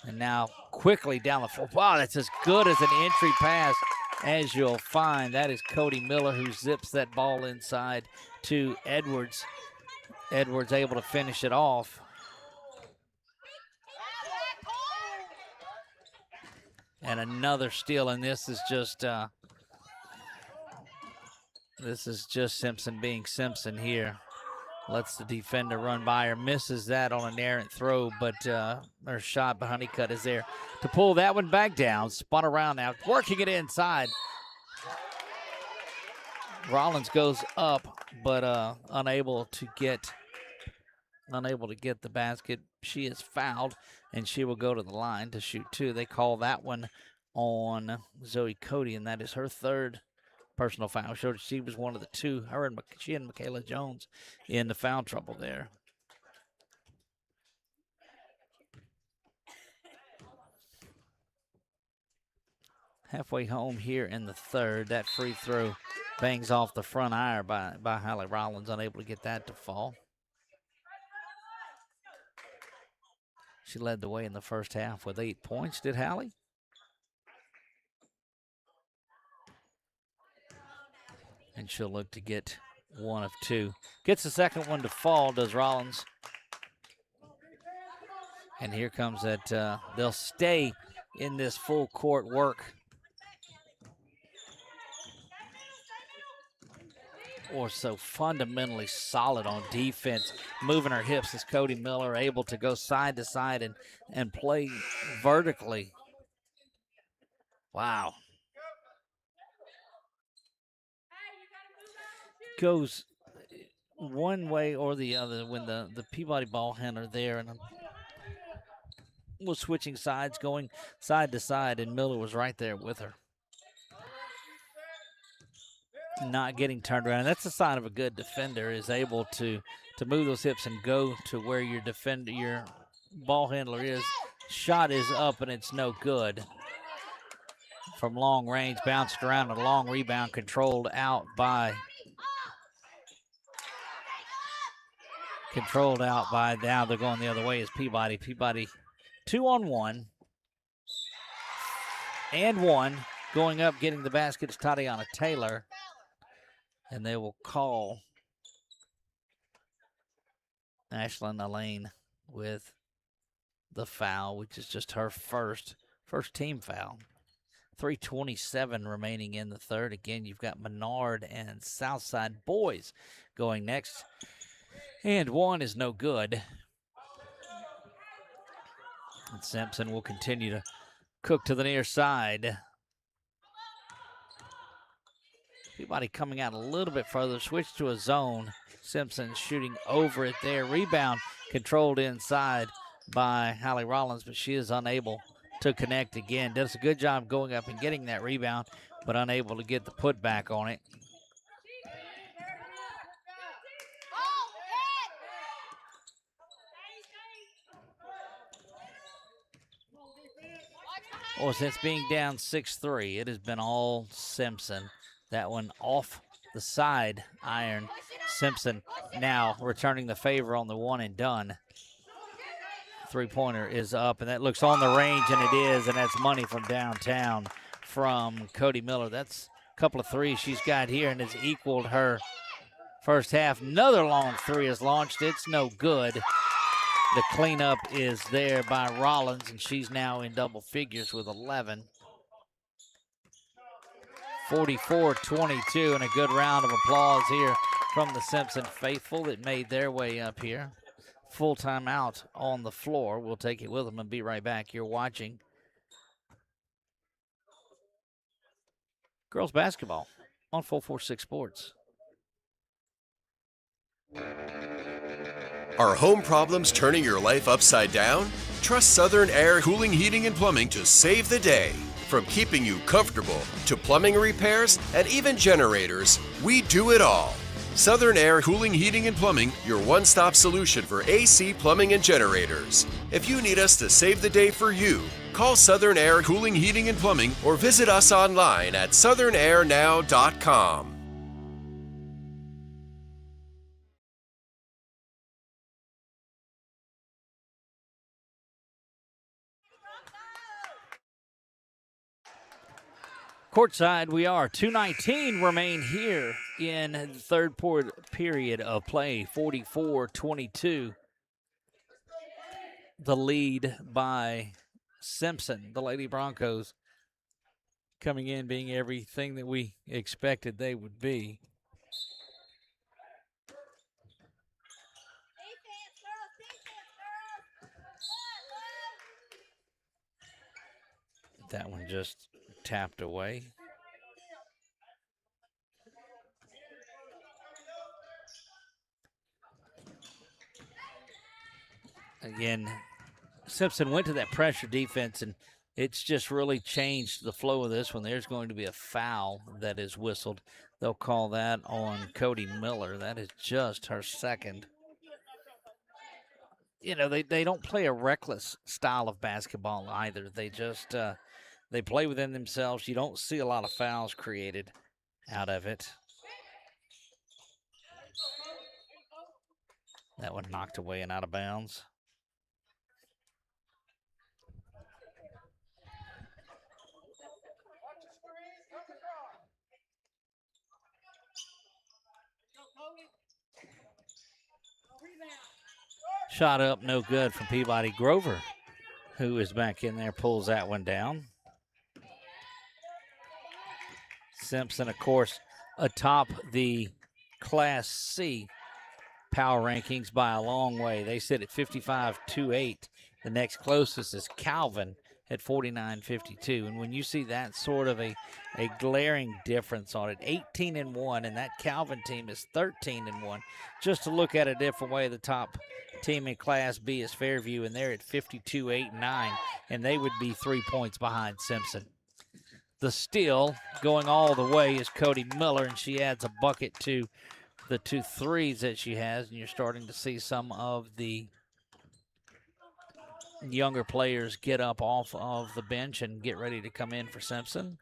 And now quickly down the floor. Wow, that's as good as an entry pass as you'll find. That is Cody Miller who zips that ball inside to Edwards. Edwards able to finish it off. And another steal, and this is just Simpson being Simpson here. Lets the defender run by her, misses that on an errant throw, but her shot by Honeycutt is there to pull that one back down. Spun around now, working it inside. Rollins goes up, but unable to get the basket. She is fouled, and she will go to the line to shoot two. They call that one on Zoe Cody, and that is her third personal foul. Showed she was one of the two. She and Michaela Jones in the foul trouble there. Halfway home here in the third. That free throw bangs off the front iron by Hallie Rollins, unable to get that to fall. She led the way in the first half with 8 points, did Hallie? And she'll look to get one of two. Gets the second one to fall, does Rollins. And here comes that, they'll stay in this full court work. Or so fundamentally solid on defense, moving her hips as Cody Miller able to go side to side and play vertically. Wow. Goes one way or the other when the Peabody ball handler there, and was switching sides, going side to side, and Miller was right there with her. Not getting turned around. And that's a sign of a good defender, is able to move those hips and go to where your ball handler is. Shot is up and it's no good. From long range, bounced around, a long rebound controlled out by now they're going the other way is Peabody. Peabody 2-on-1 and one. Going up, getting the basket is Tatiana Taylor. And they will call Ashlyn Allain with the foul, which is just her first team foul. 3:27 remaining in the third. Again, you've got Menard and Southside boys going next. And one is no good. And Simpson will continue to cook to the near side. Peabody coming out a little bit further, switch to a zone. Simpson shooting over it there. Rebound controlled inside by Hallie Rollins, but she is unable to connect again. Does a good job going up and getting that rebound, but unable to get the putback on it. Well, since being down 6-3, it has been all Simpson. That one off the side iron. Simpson now returning the favor on the one and done. Three-pointer is up, and that looks on the range, and it is, and that's money from downtown from Cody Miller. That's a couple of threes she's got here and has equaled her first half. Another long three is launched. It's no good. The cleanup is there by Rollins, and she's now in double figures with 11. 44-22, and a good round of applause here from the Simpson faithful that made their way up here. Full timeout on the floor. We'll take it with them and be right back. You're watching girls basketball on 446 Sports. Are home problems turning your life upside down? Trust Southern Air Cooling, Heating, and Plumbing to save the day. From keeping you comfortable to plumbing repairs and even generators, we do it all. Southern Air Cooling, Heating, and Plumbing, your one-stop solution for AC, plumbing, and generators. If you need us to save the day for you, call Southern Air Cooling, Heating, and Plumbing or visit us online at southernairnow.com. Courtside we are. 2:19 remain here in the third period of play. 44-22. The lead by Simpson. The Lady Broncos coming in being everything that we expected they would be. That one just tapped away. Again, Simpson went to that pressure defense, and it's just really changed the flow of this one. There's going to be a foul that is whistled. They'll call that on Cody Miller. That is just her second. You know, they don't play a reckless style of basketball either. They just they play within themselves. You don't see a lot of fouls created out of it. That one knocked away and out of bounds. Shot up, no good from Peabody. Grover, who is back in there, pulls that one down. Simpson, of course, atop the Class C power rankings by a long way. They sit at 55-28. The next closest is Calvin at 49-52. And when you see that sort of a glaring difference on it, 18-1, and that Calvin team is 13-1. Just to look at a different way, the top team in Class B is Fairview, and they're at 52-8-9, and they would be 3 points behind Simpson. The steal going all the way is Cody Miller, and she adds a bucket to the 2 threes that she has, and you're starting to see some of the younger players get up off of the bench and get ready to come in for Simpson.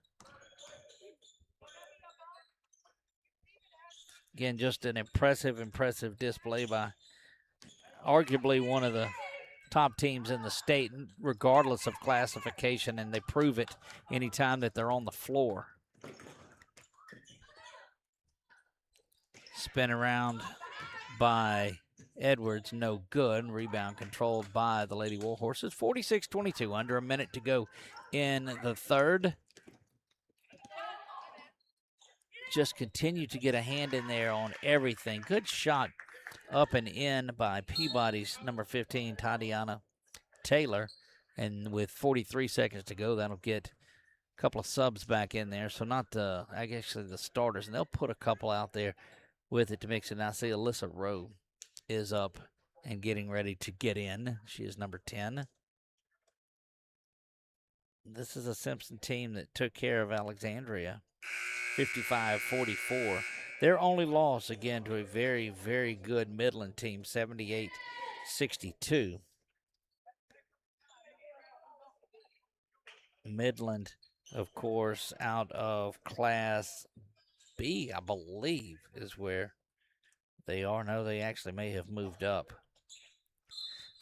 Again, just an impressive display by arguably one of the top teams in the state, regardless of classification, and they prove it anytime that they're on the floor. Spin around by Edwards, no good. Rebound controlled by the Lady Warhorses. 46-22, under a minute to go in the third. Just continue to get a hand in there on everything. Good shot up and in by Peabody's number 15, Tatiana Taylor. And with 43 seconds to go, that'll get a couple of subs back in there. So not the, actually the starters. And they'll put a couple out there with it to mix it. Now I see Alyssa Rowe is up and getting ready to get in. She is number 10. This is a Simpson team that took care of Alexandria, 55-44. Their only loss, again, to a very good Midland team, 78-62. Midland, of course, out of Class B, I believe, is where they are. No, they actually may have moved up.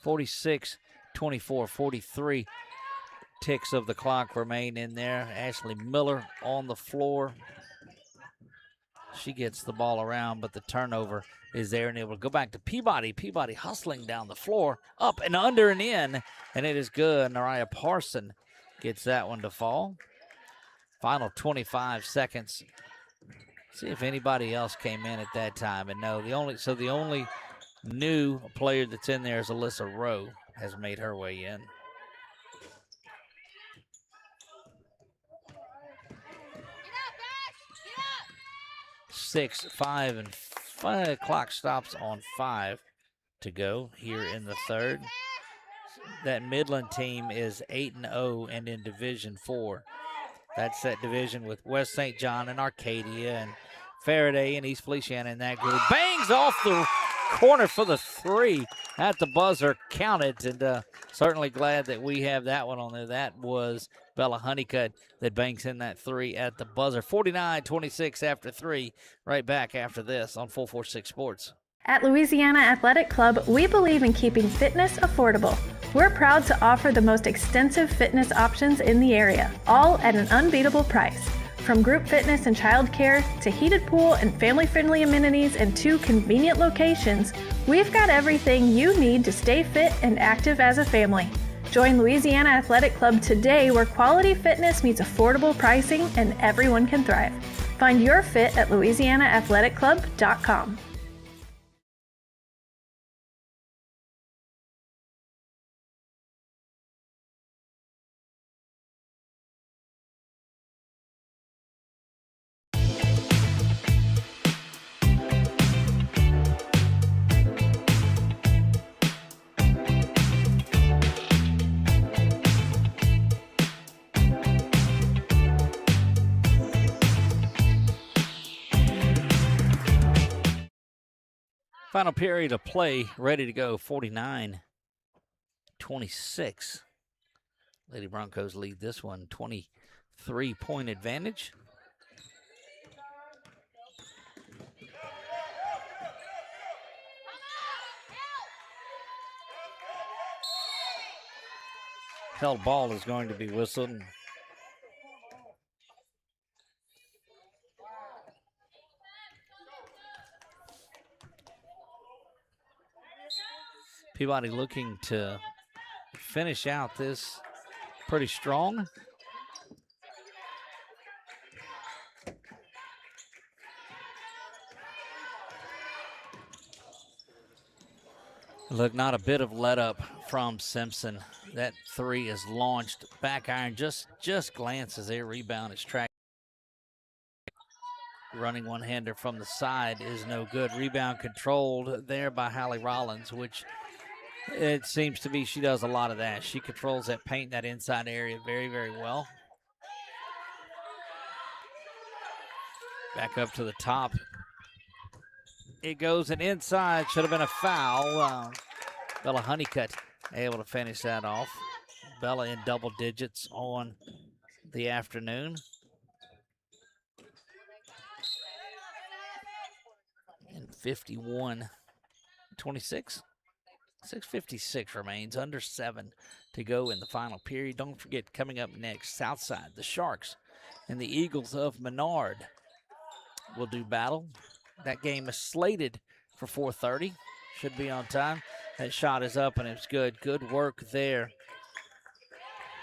46-24, 43 ticks of the clock remain in there. Ashley Miller on the floor. She gets the ball around, but the turnover is there, and it will go back to Peabody. Peabody hustling down the floor, up and under and in, and it is good. Nariah Parson gets that one to fall. Final 25 seconds. See if anybody else came in at that time. And no, the only new player that's in there is Alyssa Rowe, has made her way in. Six, 5, and 5 clock stops on 5 to go here in the third. That Midland team is 8-0 and in Division 4. That's that division with West St. John and Arcadia and Faraday and East Feliciana in that group. Bangs off the corner for the 3 at the buzzer, counted, and certainly glad that we have that one on there. That was Bella Honeycutt that banks in that 3 at the buzzer. 49-26 after 3. Right back after this on 446 Sports. At Louisiana Athletic Club, we believe in keeping fitness affordable. We're proud to offer the most extensive fitness options in the area, all at an unbeatable price. From group fitness and childcare to heated pool and family-friendly amenities in 2 convenient locations, we've got everything you need to stay fit and active as a family. Join Louisiana Athletic Club today, where quality fitness meets affordable pricing and everyone can thrive. Find your fit at louisianaathletic.club.com. Final period of play, ready to go, 49-26. Lady Broncos lead this one, 23-point advantage. Held ball is going to be whistled. Peabody looking to finish out this pretty strong. Look, not a bit of let up from Simpson. That 3 is launched. Back iron just glances there. Rebound is tracked. Running one-hander from the side is no good. Rebound controlled there by Hallie Rollins, which it seems to be she does a lot of that. She controls that paint, that inside area very, very well. Back up to the top. It goes and inside. Should have been a foul. Bella Honeycutt able to finish that off. Bella in double digits on the afternoon. And 51-26. 6:56 remains, under 7 to go in the final period. Don't forget, coming up next, Southside, the Sharks and the Eagles of Menard will do battle. That game is slated for 4:30. Should be on time. That shot is up and it's good. Good work there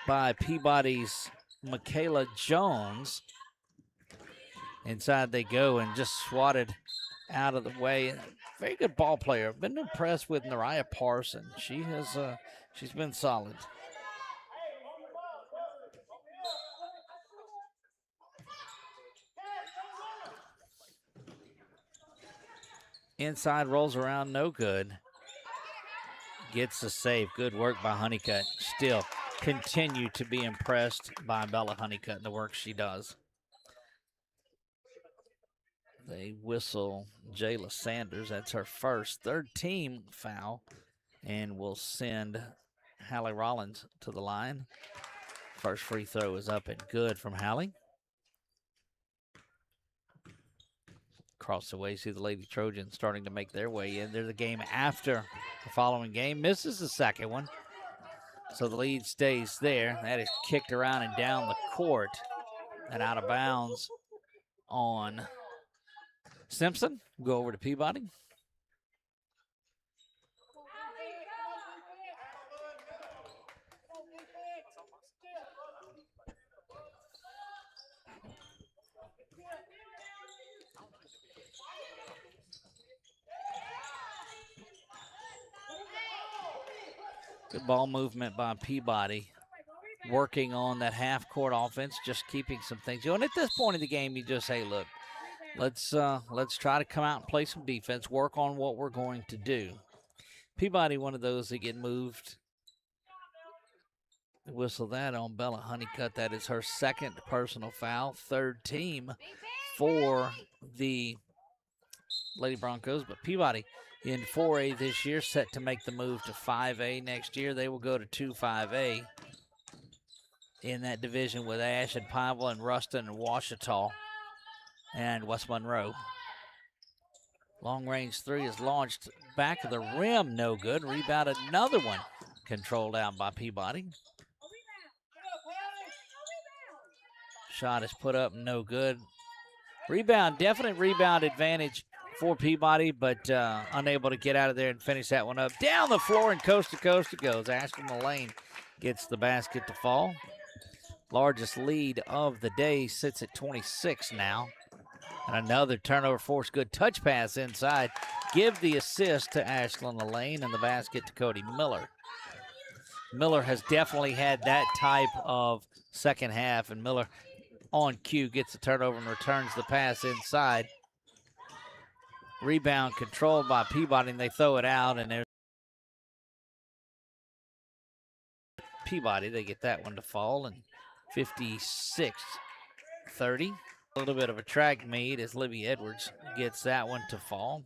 by Peabody's Michaela Jones. Inside they go and just swatted out of the way. Very good ball player. I've been impressed with Nariah Parson. She's been solid. Inside rolls around, no good. Gets the save. Good work by Honeycutt. Still continue to be impressed by Bella Honeycutt and the work she does. They whistle Jayla Sanders. That's her first, 3rd team foul, and will send Hallie Rollins to the line. First free throw is up and good from Hallie. Across the way, see the Lady Trojans starting to make their way in. There's a game after the following game. Misses the second one. So the lead stays there. That is kicked around and down the court and out of bounds on Simpson. Go over to Peabody. Good ball movement by Peabody. Working on that half-court offense, just keeping some things going. At this point in the game, you just say, look, let's try to come out and play some defense, work on what we're going to do. Peabody, one of those that get moved. Whistle that on Bella Honeycutt. That is her 2nd personal foul, 3rd team for the Lady Broncos. But Peabody in 4A this year, set to make the move to 5A next year. They will go to 2-5A in that division with Ash and Pineville and Ruston and Ouachita and West Monroe. Long range 3 is launched back of the rim, no good. Rebound, another one controlled out by Peabody. Shot is put up, no good. Rebound, definite rebound advantage for Peabody, but unable to get out of there and finish that one up. Down the floor and coast to coast it goes. Ashland Lane gets the basket to fall. Largest lead of the day sits at 26 now. And another turnover force. Good touch pass inside. Give the assist to Ashland Lane and the basket to Cody Miller. Miller has definitely had that type of second half, and Miller on cue gets the turnover and returns the pass inside. Rebound controlled by Peabody, and they throw it out, and there's Peabody. They get that one to fall, and 56-30. A little bit of a track meet as Libby Edwards gets that one to fall.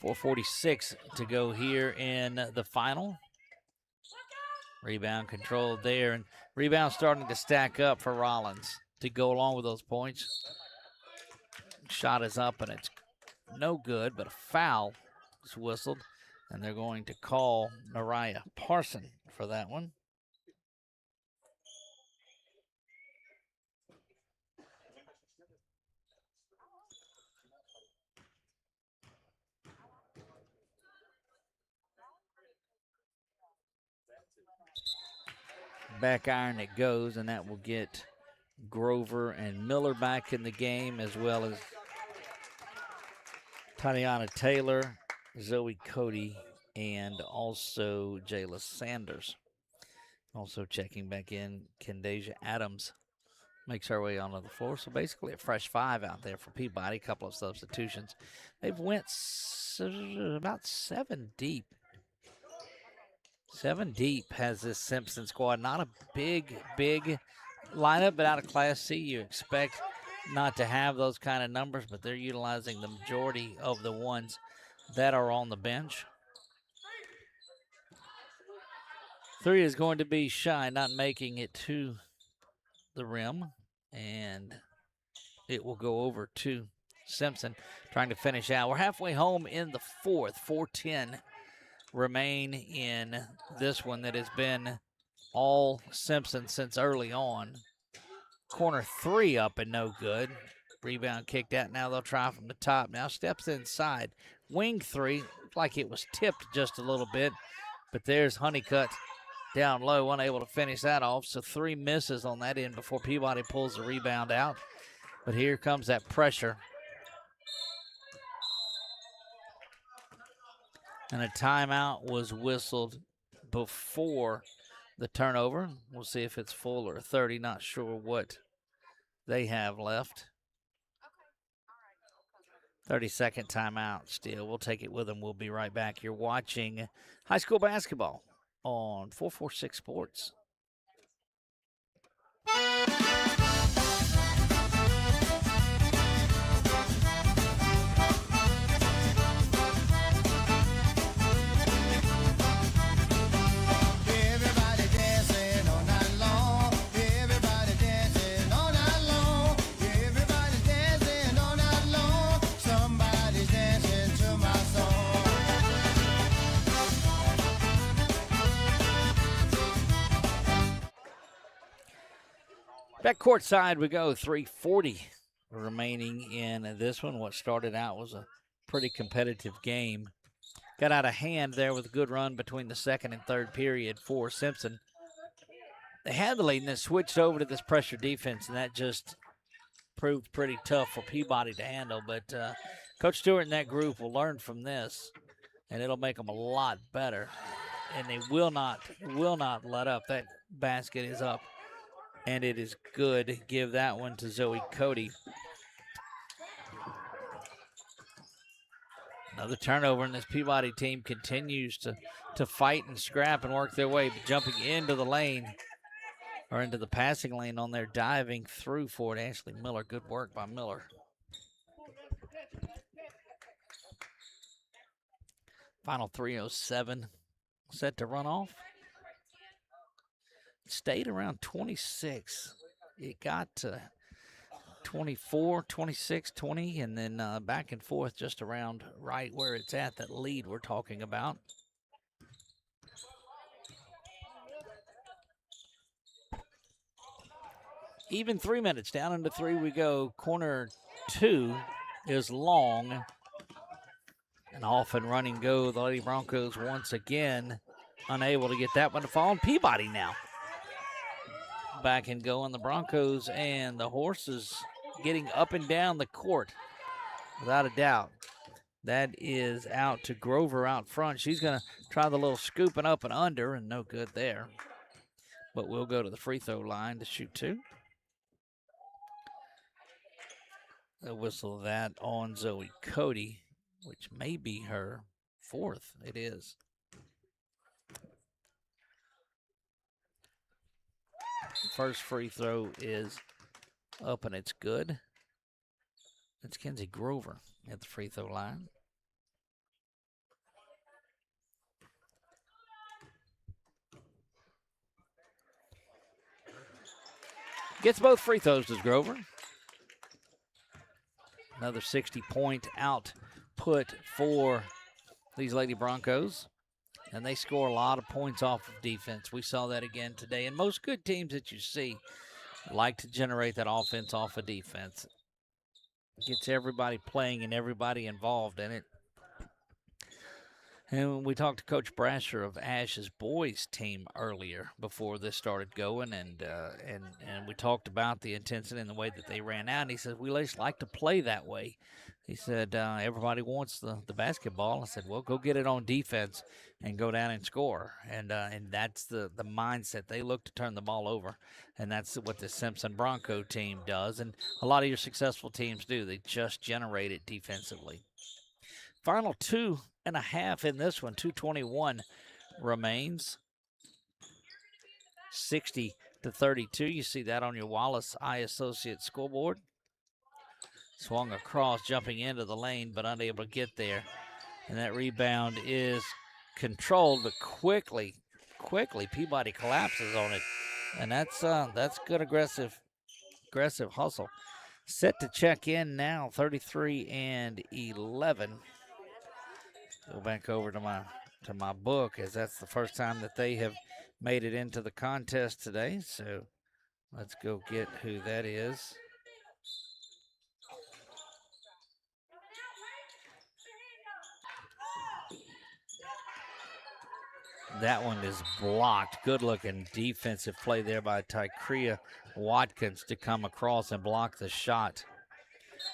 4:46 to go here in the final. Rebound controlled there, and rebound starting to stack up for Rollins to go along with those points. Shot is up, and it's no good, but a foul is whistled, and they're going to call Mariah Parson for that one. Back iron it goes, and that will get Grover and Miller back in the game, as well as Tatiana Taylor, Zoe Cody, and also Jayla Sanders. Also checking back in, Kendasia Adams makes her way onto the floor. So basically a fresh five out there for Peabody, a couple of substitutions. They've went about 7 deep. 7 deep has this Simpson squad. Not a big lineup, but out of Class C, you expect not to have those kind of numbers, but they're utilizing the majority of the ones that are on the bench. 3 is going to be shy, not making it to the rim, and it will go over to Simpson trying to finish out. We're halfway home in the fourth. 4:10 remain in this one that has been all Simpson since early on. Corner 3 up and no good. Rebound kicked out. Now they'll try from the top. Now steps inside. Wing 3, like it was tipped just a little bit, but there's Honeycutt down low, unable to finish that off. So 3 misses on that end before Peabody pulls the rebound out. But here comes that pressure. And a timeout was whistled before the turnover. We'll see if it's full or 30. Not sure what they have left. 30-second timeout still. We'll take it with them. We'll be right back. You're watching high school basketball on 446 Sports. Back courtside we go. 3:40 remaining in this one. What started out was a pretty competitive game. Got out of hand there with a good run between the second and third period for Simpson. They had the lead and then switched over to this pressure defense, and that just proved pretty tough for Peabody to handle. But Coach Stewart and that group will learn from this, and it'll make them a lot better. And they will not let up. That basket is up, and it is good. Give that one to Zoe Cody. Another turnover, and this Peabody team continues to fight and scrap and work their way, jumping into the lane or into the passing lane on their diving through for it. Ashley Miller, good work by Miller. Final 3:07 set to run off. Stayed around 26. It got to 24, 26, 20, and then back and forth just around right where it's at, that lead we're talking about. Even 3 minutes. Down into 3 we go. Corner 2 is long. And off and running go the Lady Broncos once again. Unable to get that one to fall. And Peabody now back and going. The Broncos and the Horses getting up and down the court without a doubt. That is out to Grover out front. She's going to try the little scooping up and under, and no good there. But we'll go to the free throw line to shoot 2. They'll whistle that on Zoe Cody, which may be her 4th. It is. First free throw is up and it's good. It's Kenzie Grover at the free throw line. Gets both free throws, does Grover. Another 60-point output for these Lady Broncos. And they score a lot of points off of defense. We saw that again today. And most good teams that you see like to generate that offense off of defense. Gets everybody playing and everybody involved in it. And we talked to Coach Brasher of ASH's boys team earlier before this started going, and we talked about the intensity and the way that they ran out. And he said, we just like to play that way. He said, everybody wants the basketball. I said, well, go get it on defense and go down and score. And that's the mindset. They look to turn the ball over, and that's what the Simpson Bronco team does. And a lot of your successful teams do. They just generate it defensively. Final 2.5 in this one. 2:21 remains. 60-32. You see that on your Wallace Eye Associates scoreboard. Swung across, jumping into the lane, but unable to get there. And that rebound is controlled, but quickly, Peabody collapses on it. And that's good aggressive hustle. Set to check in now, 33-11. Go back over to my book, as that's the first time that they have made it into the contest today. So let's go get who that is. That one is blocked. Good-looking defensive play there by Tycrea Watkins to come across and block the shot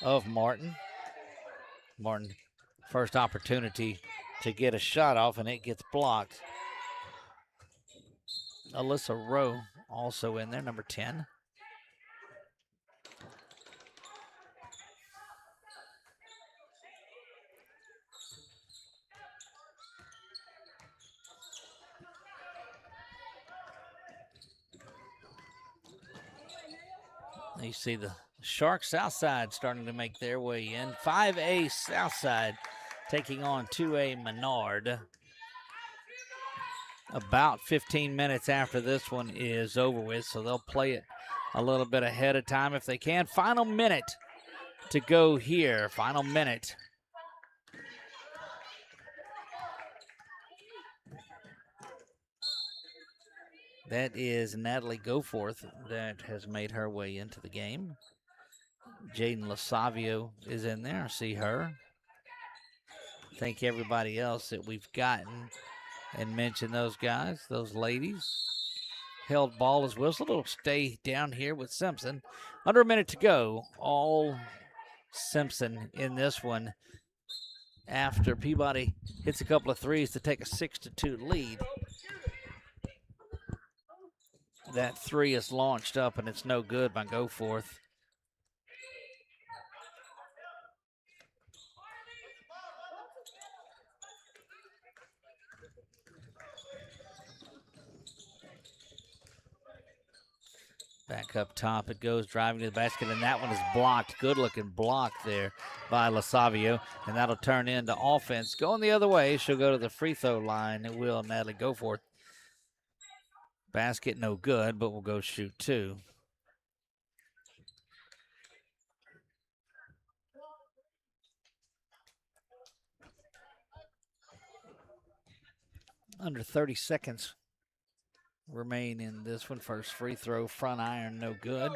of Martin. Martin, first opportunity to get a shot off, and it gets blocked. Alyssa Rowe also in there, number 10. You see the Sharks Southside starting to make their way in. 5A Southside taking on 2A Menard. About 15 minutes after this one is over with, so they'll play it a little bit ahead of time if they can. Final minute to go here. Final minute. That is Natalie Goforth that has made her way into the game. Jaden Lasavio is in there. I see her. Thank everybody else that we've gotten and mention those guys, those ladies. Held ball as well. So it'll stay down here with Simpson. Under a minute to go. All Simpson in this one after Peabody hits a couple of threes to take a 6-2 lead. That three is launched up, and it's no good by Goforth. Back up top it goes, driving to the basket, and that one is blocked. Good-looking block there by Lasavio, and that'll turn into offense. Going the other way, she'll go to the free throw line. It will Natalie Goforth. Basket no good, but we'll go shoot two. Under 30 seconds remain in this one. First free throw, front iron, no good.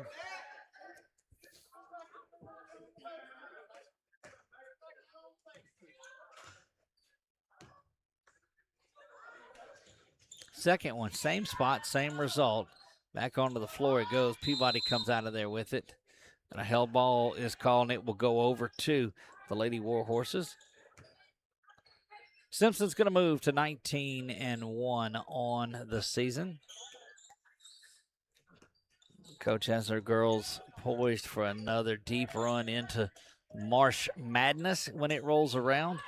Second one, same spot, same result. Back onto the floor it goes. Peabody comes out of there with it. And a held ball is called, and it will go over to the Lady Warhorses. Simpson's going to move to 19-1 on the season. Coach has her girls poised for another deep run into March Madness when it rolls around.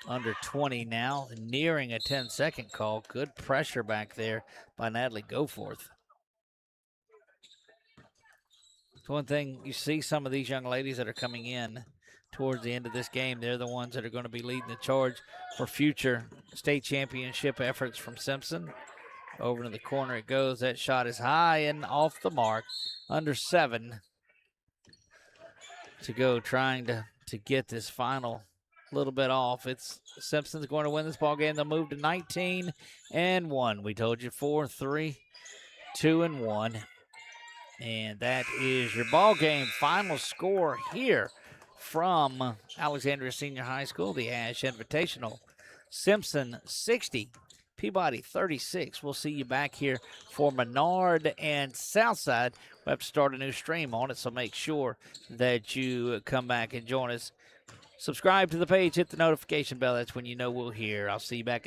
Under 20 now, nearing a 10-second call. Good pressure back there by Natalie Goforth. It's one thing, you see some of these young ladies that are coming in towards the end of this game. They're the ones that are going to be leading the charge for future state championship efforts from Simpson. Over to the corner it goes. That shot is high and off the mark. Under 7 to go, trying to get this final little bit off. It's Simpson's going to win this ball game. They'll move to 19-1. We told you 4-3, 2-1. And that is your ball game final score here from Alexandria Senior High School, the ASH Invitational. Simpson 60, Peabody 36. We'll see you back here for Menard and Southside. We'll have to start a new stream on it, so make sure that you come back and join us. Subscribe to the page, hit the notification bell. That's when you know we'll hear. I'll see you back.